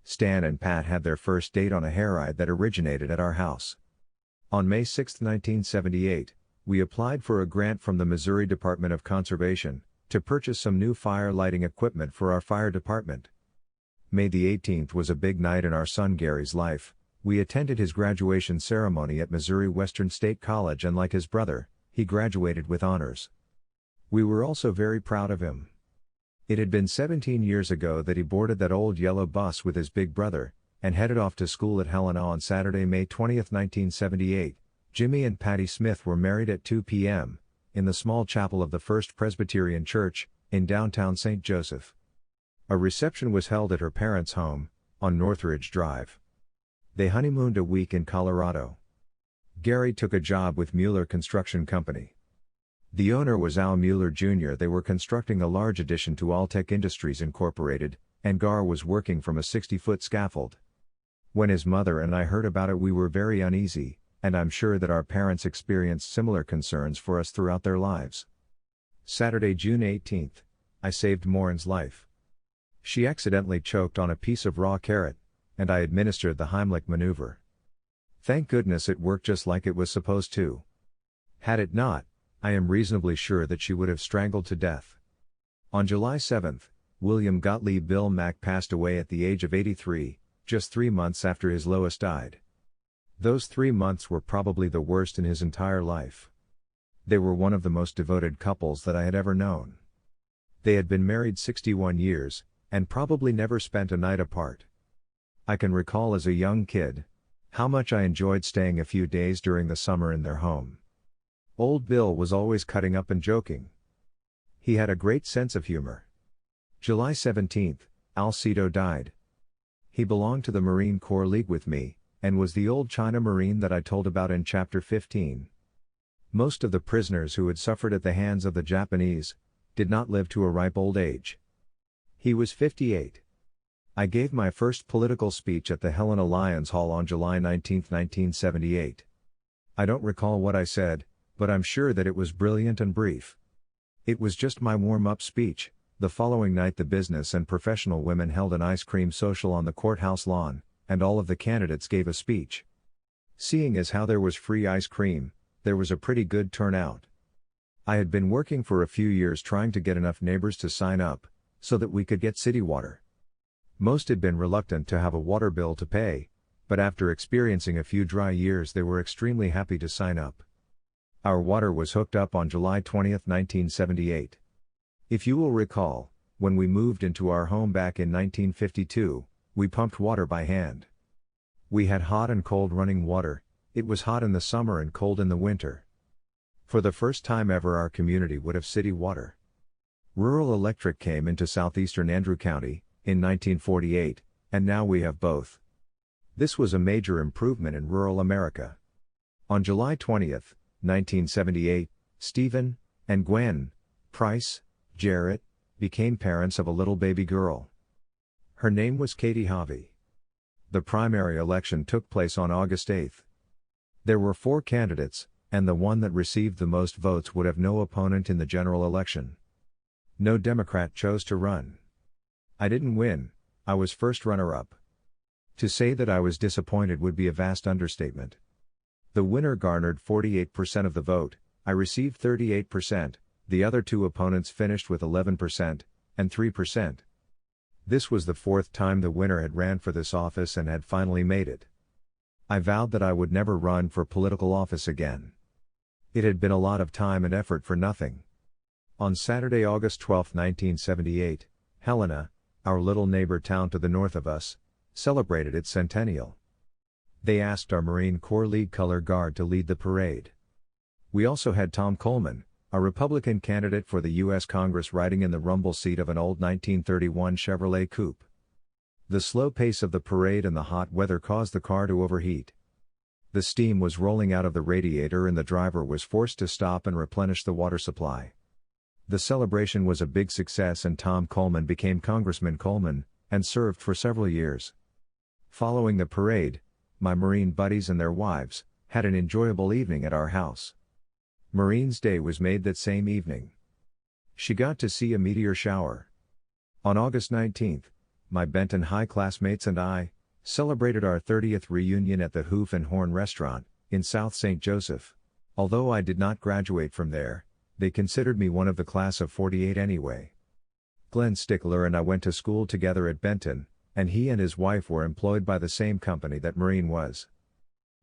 Stan and Pat had their first date on a hayride that originated at our house. On May 6, 1978, we applied for a grant from the Missouri Department of Conservation to purchase some new fire lighting equipment for our fire department. May the 18th was a big night in our son Gary's life. We attended his graduation ceremony at Missouri Western State College, and like his brother, he graduated with honors. We were also very proud of him. It had been 17 years ago that he boarded that old yellow bus with his big brother, and headed off to school at Helena on Saturday, May 20, 1978. Jimmy and Patty Smith were married at 2 p.m., in the small chapel of the First Presbyterian Church, in downtown St. Joseph. A reception was held at her parents' home, on Northridge Drive. They honeymooned a week in Colorado. Gary took a job with Mueller Construction Company. The owner was Al Mueller Jr. They were constructing a large addition to Alltech Industries Incorporated, and Gar was working from a 60-foot scaffold. When his mother and I heard about it, we were very uneasy, and I'm sure that our parents experienced similar concerns for us throughout their lives. Saturday, June 18, I saved Maureen's life. She accidentally choked on a piece of raw carrot, and I administered the Heimlich maneuver. Thank goodness it worked just like it was supposed to. Had it not, I am reasonably sure that she would have strangled to death. On July 7, William Gottlieb Bill Mack passed away at the age of 83, just 3 months after his Lois died. Those 3 months were probably the worst in his entire life. They were one of the most devoted couples that I had ever known. They had been married 61 years, and probably never spent a night apart. I can recall as a young kid how much I enjoyed staying a few days during the summer in their home. Old Bill was always cutting up and joking. He had a great sense of humor. July 17, Alcido died. He belonged to the Marine Corps League with me, and was the old China Marine that I told about in Chapter 15. Most of the prisoners who had suffered at the hands of the Japanese did not live to a ripe old age. He was 58. I gave my first political speech at the Helena Lions Hall on July 19, 1978. I don't recall what I said, but I'm sure that it was brilliant and brief. It was just my warm-up speech. The following night the business and professional women held an ice cream social on the courthouse lawn, and all of the candidates gave a speech. Seeing as how there was free ice cream, there was a pretty good turnout. I had been working for a few years trying to get enough neighbors to sign up, so that we could get city water. Most had been reluctant to have a water bill to pay, but after experiencing a few dry years they were extremely happy to sign up. Our water was hooked up on July 20, 1978. If you will recall, when we moved into our home back in 1952, we pumped water by hand. We had hot and cold running water. It was hot in the summer and cold in the winter. For the first time ever our community would have city water. Rural electric came into southeastern Andrew County in 1948, and now we have both. This was a major improvement in rural America. On July 20, 1978, Stephen and Gwen Price Jarrett became parents of a little baby girl. Her name was Katie Harvey. The primary election took place on August 8. There were 4 candidates, and the one that received the most votes would have no opponent in the general election. No Democrat chose to run. I didn't win, I was first runner-up. To say that I was disappointed would be a vast understatement. The winner garnered 48% of the vote, I received 38%, the other 2 opponents finished with 11% and 3%. This was the 4th time the winner had ran for this office and had finally made it. I vowed that I would never run for political office again. It had been a lot of time and effort for nothing. On Saturday, August 12, 1978, Helena, our little neighbor town to the north of us, celebrated its centennial. They asked our Marine Corps League Color Guard to lead the parade. We also had Tom Coleman, a Republican candidate for the U.S. Congress, riding in the rumble seat of an old 1931 Chevrolet coupe. The slow pace of the parade and the hot weather caused the car to overheat. The steam was rolling out of the radiator and the driver was forced to stop and replenish the water supply. The celebration was a big success and Tom Coleman became Congressman Coleman, and served for several years. Following the parade, my Marine buddies and their wives had an enjoyable evening at our house. Marine's Day was made that same evening. She got to see a meteor shower. On August 19, my Benton High classmates and I celebrated our 30th reunion at the Hoof and Horn restaurant in South St. Joseph. Although I did not graduate from there, they considered me one of the class of '48 anyway. Glenn Stickler and I went to school together at Benton, and he and his wife were employed by the same company that Marine was.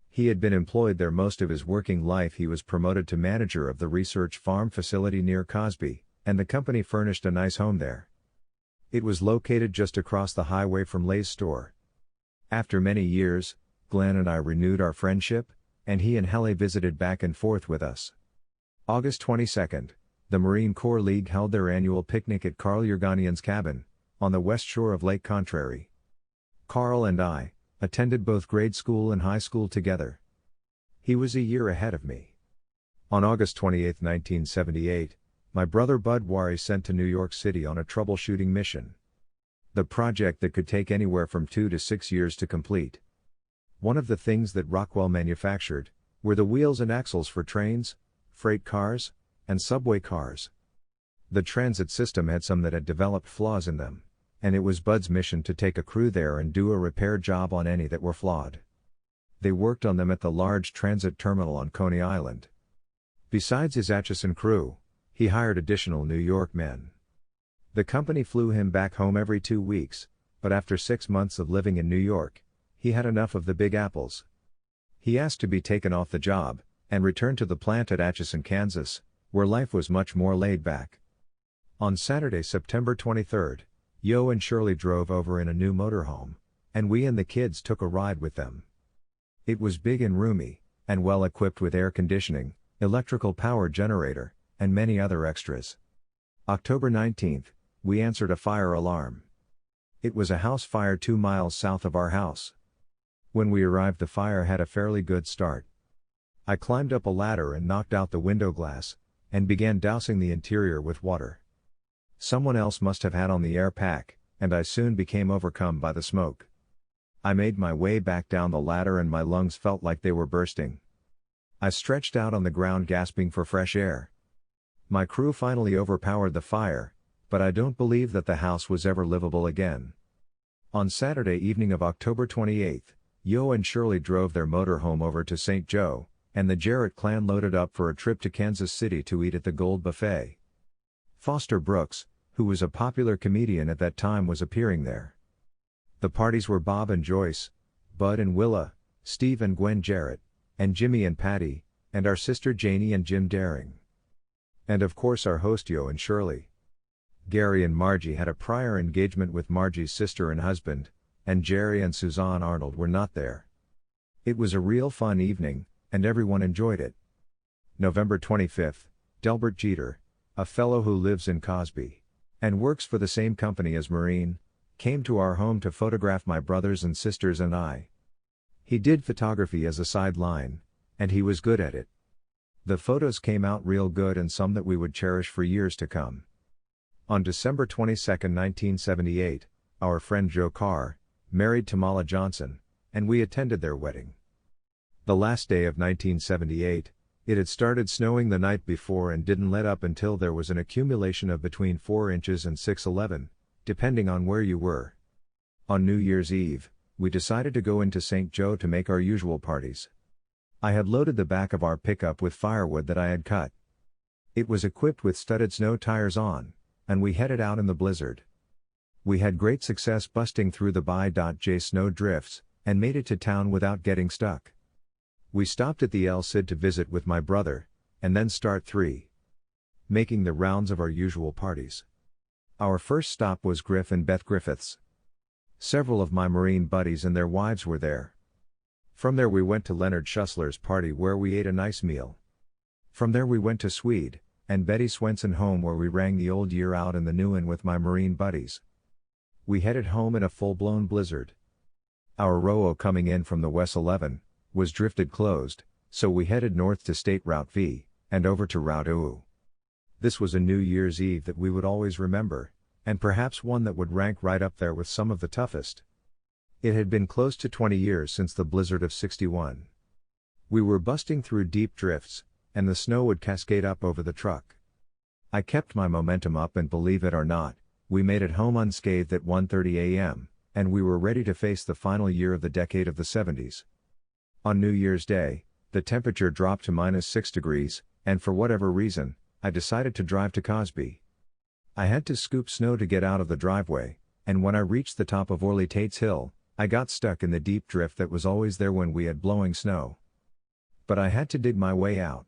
He had been employed there most of his working life. He was promoted to manager of the research farm facility near Cosby, and the company furnished a nice home there. It was located just across the highway from Lay's store. After many years, Glenn and I renewed our friendship, and he and Helly visited back and forth with us. August 22, the Marine Corps League held their annual picnic at Carl Yerganian's cabin, on the west shore of Lake Contrary. Carl and I attended both grade school and high school together. He was a year ahead of me. On August 28, 1978, my brother Bud Wari sent to New York City on a troubleshooting mission. The project that could take anywhere from 2 to 6 years to complete. One of the things that Rockwell manufactured were the wheels and axles for trains, freight cars, and subway cars. The transit system had some that had developed flaws in them, and it was Bud's mission to take a crew there and do a repair job on any that were flawed. They worked on them at the large transit terminal on Coney Island. Besides his Atchison crew, he hired additional New York men. The company flew him back home every 2 weeks, but after 6 months of living in New York, he had enough of the Big Apples. He asked to be taken off the job, and returned to the plant at Atchison, Kansas, where life was much more laid back. On Saturday, September 23, Yo and Shirley drove over in a new motorhome, and we and the kids took a ride with them. It was big and roomy, and well equipped with air conditioning, electrical power generator, and many other extras. October 19, we answered a fire alarm. It was a house fire 2 miles south of our house. When we arrived, the fire had a fairly good start. I climbed up a ladder and knocked out the window glass, and began dousing the interior with water. Someone else must have had on the air pack, and I soon became overcome by the smoke. I made my way back down the ladder and my lungs felt like they were bursting. I stretched out on the ground gasping for fresh air. My crew finally overpowered the fire, but I don't believe that the house was ever livable again. On Saturday evening of October 28, Yo and Shirley drove their motorhome over to St. Joe, and the Jarrett clan loaded up for a trip to Kansas City to eat at the Gold Buffet. Foster Brooks, who was a popular comedian at that time, was appearing there. The parties were Bob and Joyce, Bud and Willa, Steve and Gwen Jarrett, and Jimmy and Patty, and our sister Janie and Jim Daring. And of course our host Yo and Shirley. Gary and Margie had a prior engagement with Margie's sister and husband, and Jerry and Suzanne Arnold were not there. It was a real fun evening, and everyone enjoyed it. November 25, Delbert Jeter, a fellow who lives in Cosby, and works for the same company as Marine, came to our home to photograph my brothers and sisters and I. He did photography as a sideline, and he was good at it. The photos came out real good and some that we would cherish for years to come. On December 22, 1978, our friend Joe Carr married Tamala Johnson, and we attended their wedding. The last day of 1978, it had started snowing the night before and didn't let up until there was an accumulation of between 4 inches and 611, depending on where you were. On New Year's Eve, we decided to go into St. Joe to make our usual parties. I had loaded the back of our pickup with firewood that I had cut. It was equipped with studded snow tires on, and we headed out in the blizzard. We had great success busting through the by.j snow drifts, and made it to town without getting stuck. We stopped at the El Cid to visit with my brother, and then start making the rounds of our usual parties. Our first stop was Griff and Beth Griffiths. Several of my Marine buddies and their wives were there. From there we went to Leonard Schussler's party where we ate a nice meal. From there we went to Swede and Betty Swenson home where we rang the old year out in the new one with my Marine buddies. We headed home in a full-blown blizzard. Our ROO coming in from the West 11 was drifted closed, so we headed north to State Route V, and over to Route OO. This was a New Year's Eve that we would always remember, and perhaps one that would rank right up there with some of the toughest. It had been close to 20 years since the blizzard of '61. We were busting through deep drifts, and the snow would cascade up over the truck. I kept my momentum up and believe it or not, we made it home unscathed at 1:30 a.m., and we were ready to face the final year of the decade of the '70s. On New Year's Day, the temperature dropped to -6 degrees, and for whatever reason, I decided to drive to Cosby. I had to scoop snow to get out of the driveway, and when I reached the top of Orly Tate's Hill, I got stuck in the deep drift that was always there when we had blowing snow. But I had to dig my way out.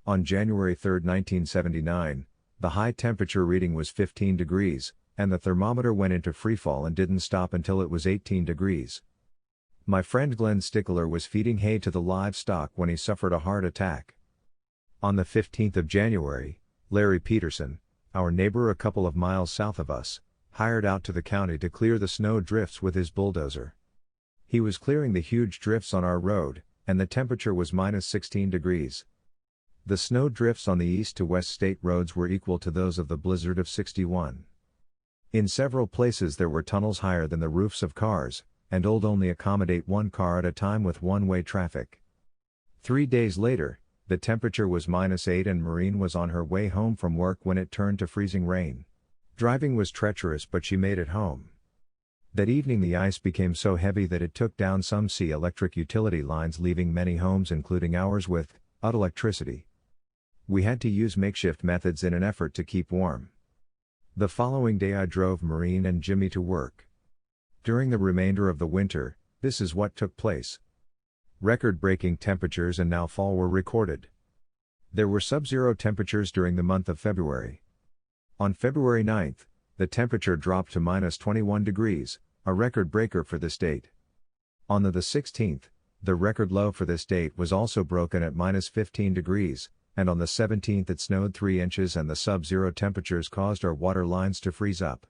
On January 3, 1979, the high temperature reading was 15 degrees, and the thermometer went into freefall and didn't stop until it was 18 degrees. My friend Glenn Stickler was feeding hay to the livestock when he suffered a heart attack. On the 15th of January, Larry Peterson, our neighbor a couple of miles south of us, hired out to the county to clear the snow drifts with his bulldozer. He was clearing the huge drifts on our road, and the temperature was -16 degrees. The snow drifts on the east to west state roads were equal to those of the blizzard of '61. In several places there were tunnels higher than the roofs of cars, and old only accommodate one car at a time with one-way traffic. 3 days later, the temperature was -8 and Maureen was on her way home from work when it turned to freezing rain. Driving was treacherous but she made it home. That evening the ice became so heavy that it took down some electric utility lines leaving many homes including ours without electricity. We had to use makeshift methods in an effort to keep warm. The following day I drove Maureen and Jimmy to work. During the remainder of the winter, this is what took place. Record-breaking temperatures and now fall were recorded. There were sub-zero temperatures during the month of February. On February 9th, the temperature dropped to -21 degrees, a record breaker for this date. On the 16th, the record low for this date was also broken at -15 degrees, and on the 17th it snowed 3 inches and the sub-zero temperatures caused our water lines to freeze up.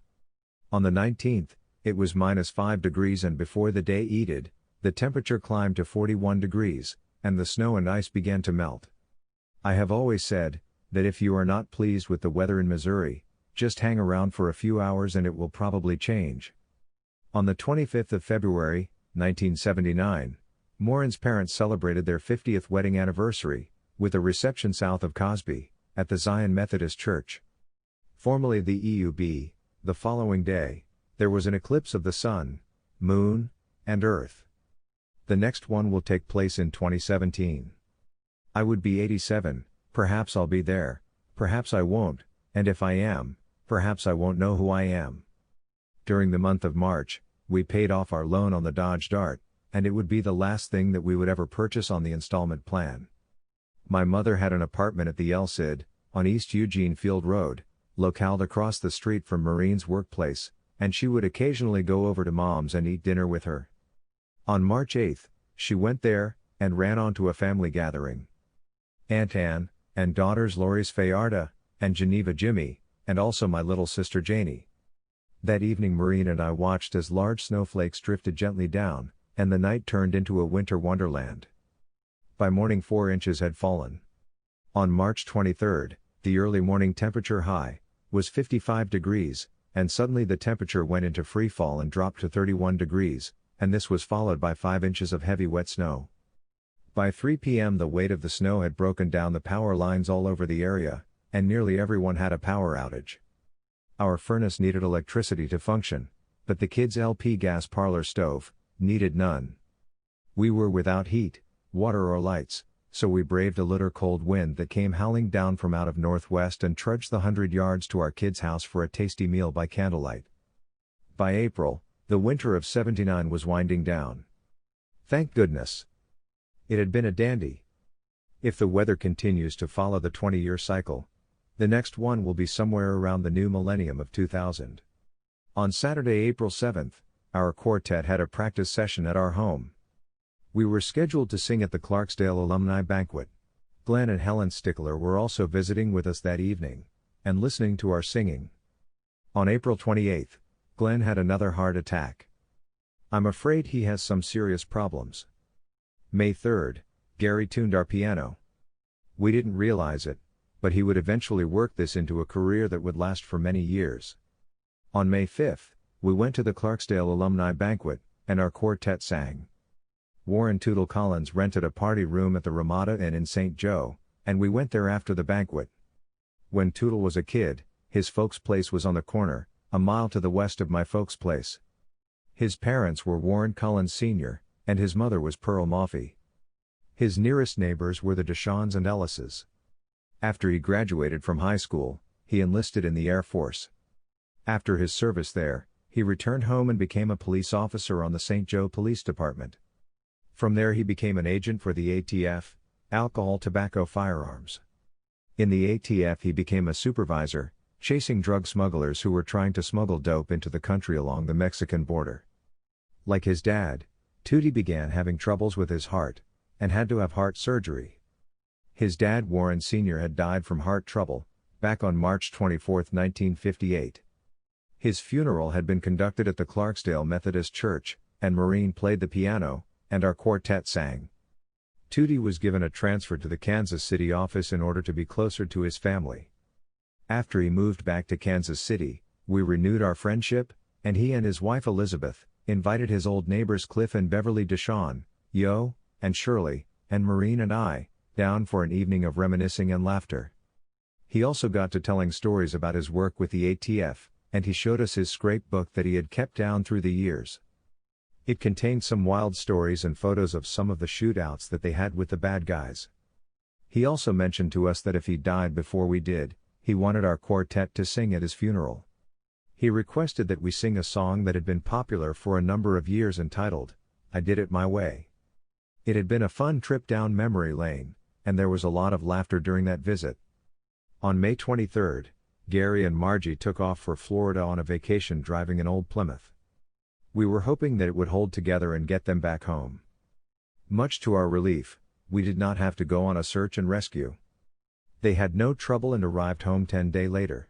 On the 19th, it was -5 degrees and before the day ended, the temperature climbed to 41 degrees, and the snow and ice began to melt. I have always said, that if you are not pleased with the weather in Missouri, just hang around for a few hours and it will probably change. On the 25th of February, 1979, Maureen's parents celebrated their 50th wedding anniversary, with a reception south of Cosby, at the Zion Methodist Church. Formerly the EUB, the following day, there was an eclipse of the sun, moon, and earth. The next one will take place in 2017. I would be 87, perhaps I'll be there, perhaps I won't, and if I am, perhaps I won't know who I am. During the month of March, we paid off our loan on the Dodge Dart, and it would be the last thing that we would ever purchase on the installment plan. My mother had an apartment at the LCID, on East Eugene Field Road, localed across the street from Maureen's workplace, and she would occasionally go over to Mom's and eat dinner with her. On March 8, she went there, and ran onto a family gathering. Aunt Ann, and daughters Lori's Fayarda, and Geneva Jimmy, and also my little sister Janie. That evening Maureen and I watched as large snowflakes drifted gently down, and the night turned into a winter wonderland. By morning 4 inches had fallen. On March 23, the early morning temperature high was 55 degrees, and suddenly the temperature went into free fall and dropped to 31 degrees, and this was followed by 5 inches of heavy wet snow. By 3 p.m. the weight of the snow had broken down the power lines all over the area, and nearly everyone had a power outage. Our furnace needed electricity to function, but the kids' LP gas parlor stove needed none. We were without heat, water or lights, so we braved a bitter cold wind that came howling down from out of northwest and trudged the 100 yards to our kids' house for a tasty meal by candlelight. By April, the winter of '79 was winding down. Thank goodness. It had been a dandy. If the weather continues to follow the 20-year cycle, the next one will be somewhere around the new millennium of 2000. On Saturday, April 7th, our quartet had a practice session at our home. We were scheduled to sing at the Clarksdale Alumni Banquet. Glenn and Helen Stickler were also visiting with us that evening, and listening to our singing. On April 28th, Glenn had another heart attack. I'm afraid he has some serious problems. May 3rd, Gary tuned our piano. We didn't realize it, but he would eventually work this into a career that would last for many years. On May 5th, we went to the Clarksdale Alumni Banquet, and our quartet sang. Warren Tootle Collins rented a party room at the Ramada Inn in St. Joe, and we went there after the banquet. When Tootle was a kid, his folks' place was on the corner, a mile to the west of my folks' place. His parents were Warren Collins Sr., and his mother was Pearl Maffey. His nearest neighbors were the Deshawns and Ellises. After he graduated from high school, he enlisted in the Air Force. After his service there, he returned home and became a police officer on the St. Joe Police Department. From there he became an agent for the ATF, Alcohol, Tobacco, Firearms. In the ATF he became a supervisor, chasing drug smugglers who were trying to smuggle dope into the country along the Mexican border. Like his dad, Tootie began having troubles with his heart, and had to have heart surgery. His dad Warren Sr. had died from heart trouble, back on March 24, 1958. His funeral had been conducted at the Clarksdale Methodist Church, and Maureen played the piano, and our quartet sang. Tootie was given a transfer to the Kansas City office in order to be closer to his family. After he moved back to Kansas City, we renewed our friendship, and he and his wife Elizabeth invited his old neighbors Cliff and Beverly Deshawn, Yo, and Shirley, and Maureen and I, down for an evening of reminiscing and laughter. He also got to telling stories about his work with the ATF, and he showed us his scrapbook that he had kept down through the years. It contained some wild stories and photos of some of the shootouts that they had with the bad guys. He also mentioned to us that if he died before we did, he wanted our quartet to sing at his funeral. He requested that we sing a song that had been popular for a number of years entitled, "I Did It My Way." It had been a fun trip down memory lane, and there was a lot of laughter during that visit. On May 23, Gary and Margie took off for Florida on a vacation driving an old Plymouth. We were hoping that it would hold together and get them back home. Much to our relief, we did not have to go on a search and rescue. They had no trouble and arrived home 10 days later.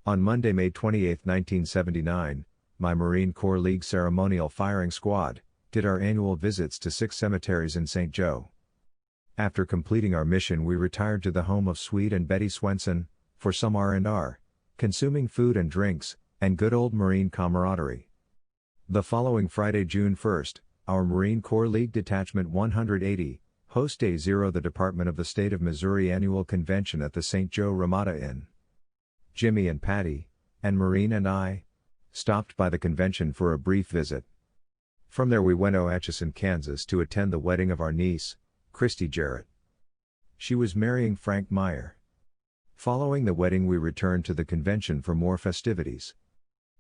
On Monday, May 28, 1979, my Marine Corps League Ceremonial Firing Squad did our annual visits to 6 cemeteries in St. Joe. After completing our mission, we retired to the home of Sweet and Betty Swenson for some R&R, consuming food and drinks, and good old Marine camaraderie. The following Friday, June 1, our Marine Corps League Detachment 180, host Day 0 the Department of the State of Missouri Annual Convention at the St. Joe Ramada Inn. Jimmy and Patty, and Maureen and I, stopped by the convention for a brief visit. From there we went to Atchison, Kansas to attend the wedding of our niece, Christy Jarrett. She was marrying Frank Meyer. Following the wedding we returned to the convention for more festivities.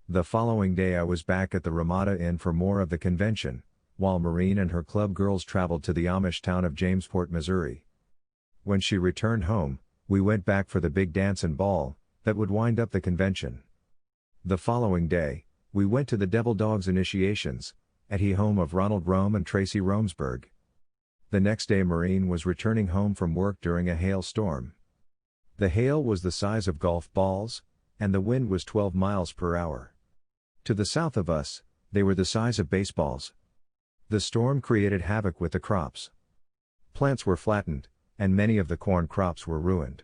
The following day I was back at the Ramada Inn for more of the convention, while Maureen and her club girls traveled to the Amish town of Jamesport, Missouri. When she returned home, we went back for the big dance and ball that would wind up the convention. The following day, we went to the Devil Dogs initiations at the home of Ronald Rome and Tracy Romesburg. The next day Maureen was returning home from work during a hailstorm. The hail was the size of golf balls, and the wind was 12 miles per hour. To the south of us, they were the size of baseballs. The storm created havoc with the crops. Plants were flattened, and many of the corn crops were ruined.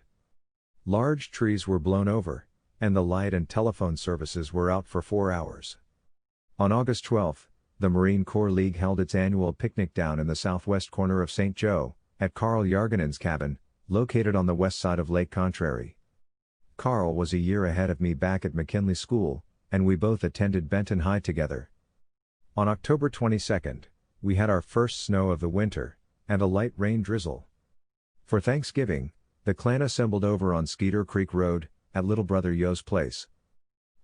Large trees were blown over, and the light and telephone services were out for 4 hours. On August 12, the Marine Corps League held its annual picnic down in the southwest corner of St. Joe, at Carl Yarganen's cabin, located on the west side of Lake Contrary. Carl was a year ahead of me back at McKinley School, and we both attended Benton High together. On October 22, we had our first snow of the winter, and a light rain drizzle. For Thanksgiving, the clan assembled over on Skeeter Creek Road, at Little Brother Yo's place.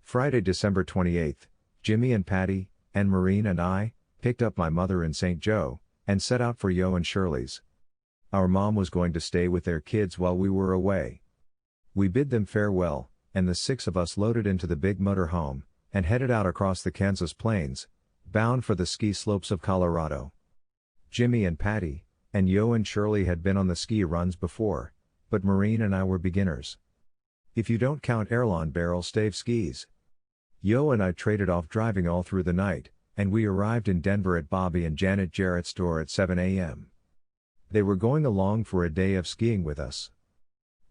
Friday, December 28, Jimmy and Patty, and Maureen and I, picked up my mother in St. Joe, and set out for Yo and Shirley's. Our mom was going to stay with their kids while we were away. We bid them farewell, and the 6 of us loaded into the big motor home, and headed out across the Kansas plains, bound for the ski slopes of Colorado. Jimmy and Patty, and Yo and Shirley had been on the ski runs before, but Maureen and I were beginners. If you don't count Airlawn barrel stave skis. Yo and I traded off driving all through the night, and we arrived in Denver at Bobby and Janet Jarrett's door at 7 a.m. They were going along for a day of skiing with us.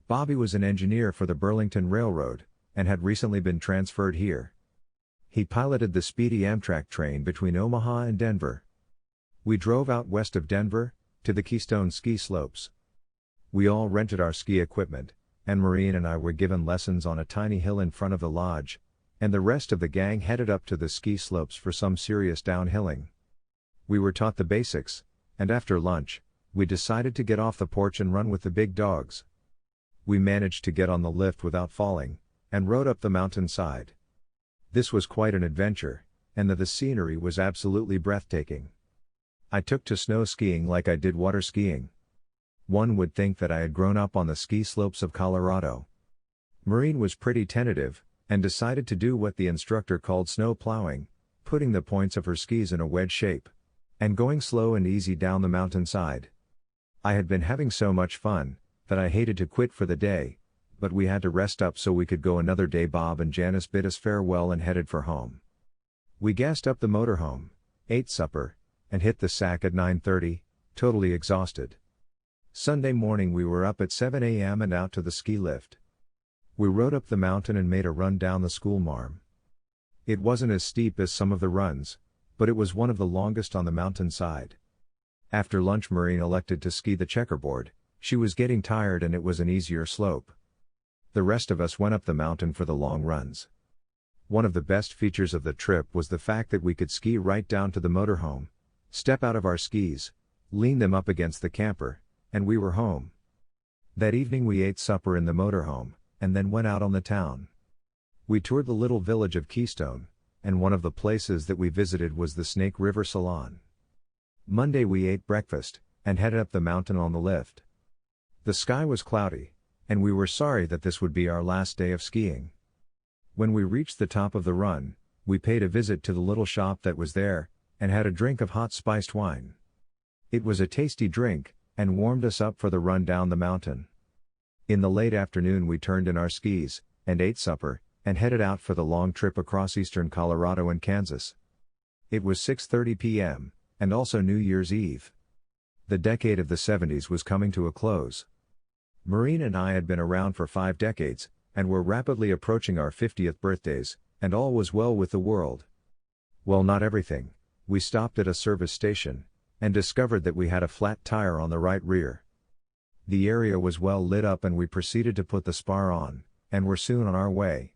Bobby was an engineer for the Burlington Railroad, and had recently been transferred here. He piloted the speedy Amtrak train between Omaha and Denver. We drove out west of Denver, to the Keystone ski slopes. We all rented our ski equipment, and Maureen and I were given lessons on a tiny hill in front of the lodge, and the rest of the gang headed up to the ski slopes for some serious downhilling. We were taught the basics, and after lunch, we decided to get off the porch and run with the big dogs. We managed to get on the lift without falling, and rode up the mountainside. This was quite an adventure, and the scenery was absolutely breathtaking. I took to snow skiing like I did water skiing. One would think that I had grown up on the ski slopes of Colorado. Maureen was pretty tentative, and decided to do what the instructor called snow plowing, putting the points of her skis in a wedge shape, and going slow and easy down the mountainside. I had been having so much fun, that I hated to quit for the day, but we had to rest up so we could go another day. Bob and Janice bid us farewell and headed for home. We gassed up the motorhome, ate supper, and hit the sack at 9:30, totally exhausted. Sunday morning we were up at 7 a.m. and out to the ski lift. We rode up the mountain and made a run down the school marm. It wasn't as steep as some of the runs, but it was one of the longest on the mountainside. After lunch Maureen elected to ski the checkerboard. She was getting tired and it was an easier slope. The rest of us went up the mountain for the long runs. One of the best features of the trip was the fact that we could ski right down to the motorhome, step out of our skis, lean them up against the camper, and we were home. That evening we ate supper in the motorhome, and then went out on the town. We toured the little village of Keystone, and one of the places that we visited was the Snake River Salon. Monday we ate breakfast, and headed up the mountain on the lift. The sky was cloudy, and we were sorry that this would be our last day of skiing. When we reached the top of the run, we paid a visit to the little shop that was there, and had a drink of hot spiced wine. It was a tasty drink, and warmed us up for the run down the mountain. In the late afternoon we turned in our skis, and ate supper, and headed out for the long trip across eastern Colorado and Kansas. It was 6:30 p.m., and also New Year's Eve. The decade of the 70s was coming to a close. Maureen and I had been around for 5 decades, and were rapidly approaching our 50th birthdays, and all was well with the world. Well, not everything. We stopped at a service station, and discovered that we had a flat tire on the right rear. The area was well lit up and we proceeded to put the spar on, and were soon on our way.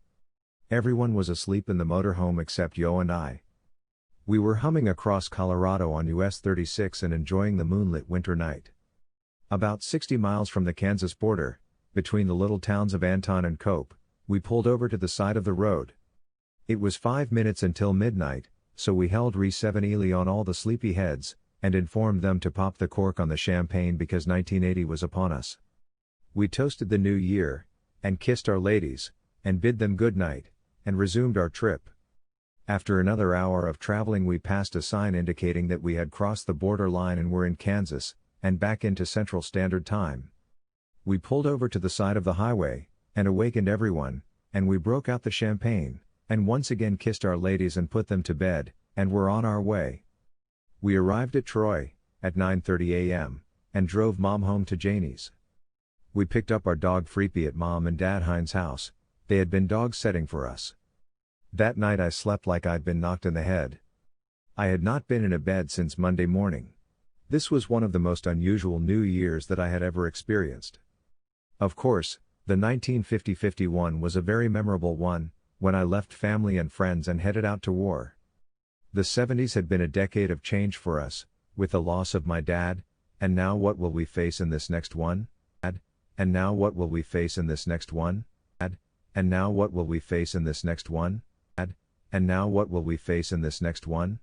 Everyone was asleep in the motorhome except Yo and I. We were humming across Colorado on US 36 and enjoying the moonlit winter night. About 60 miles from the Kansas border, between the little towns of Anton and Cope, we pulled over to the side of the road. It was 5 minutes until midnight, so we held re-7 on all the sleepy heads, and informed them to pop the cork on the champagne because 1980 was upon us. We toasted the new year, and kissed our ladies, and bid them good night, and resumed our trip. After another hour of traveling we passed a sign indicating that we had crossed the border line and were in Kansas, and back into Central Standard Time. We pulled over to the side of the highway, and awakened everyone, and we broke out the champagne, and once again kissed our ladies and put them to bed, and were on our way. We arrived at Troy, at 9:30 a.m., and drove Mom home to Janie's. We picked up our dog Freepy at Mom and Dad Hines' house. They had been dog setting for us. That night I slept like I'd been knocked in the head. I had not been in a bed since Monday morning. This was one of the most unusual New Year's that I had ever experienced. Of course, the 1950-51 was a very memorable one, when I left family and friends and headed out to war. The 70s had been a decade of change for us, with the loss of my dad, and now what will we face in this next one? And now what will we face in this next one? And now what will we face in this next one? And now what will we face in this next one?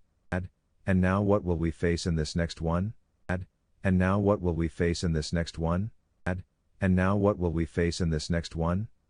And now what will we face in this next one? And now what will we face in this next one? And now what will we face in this next one?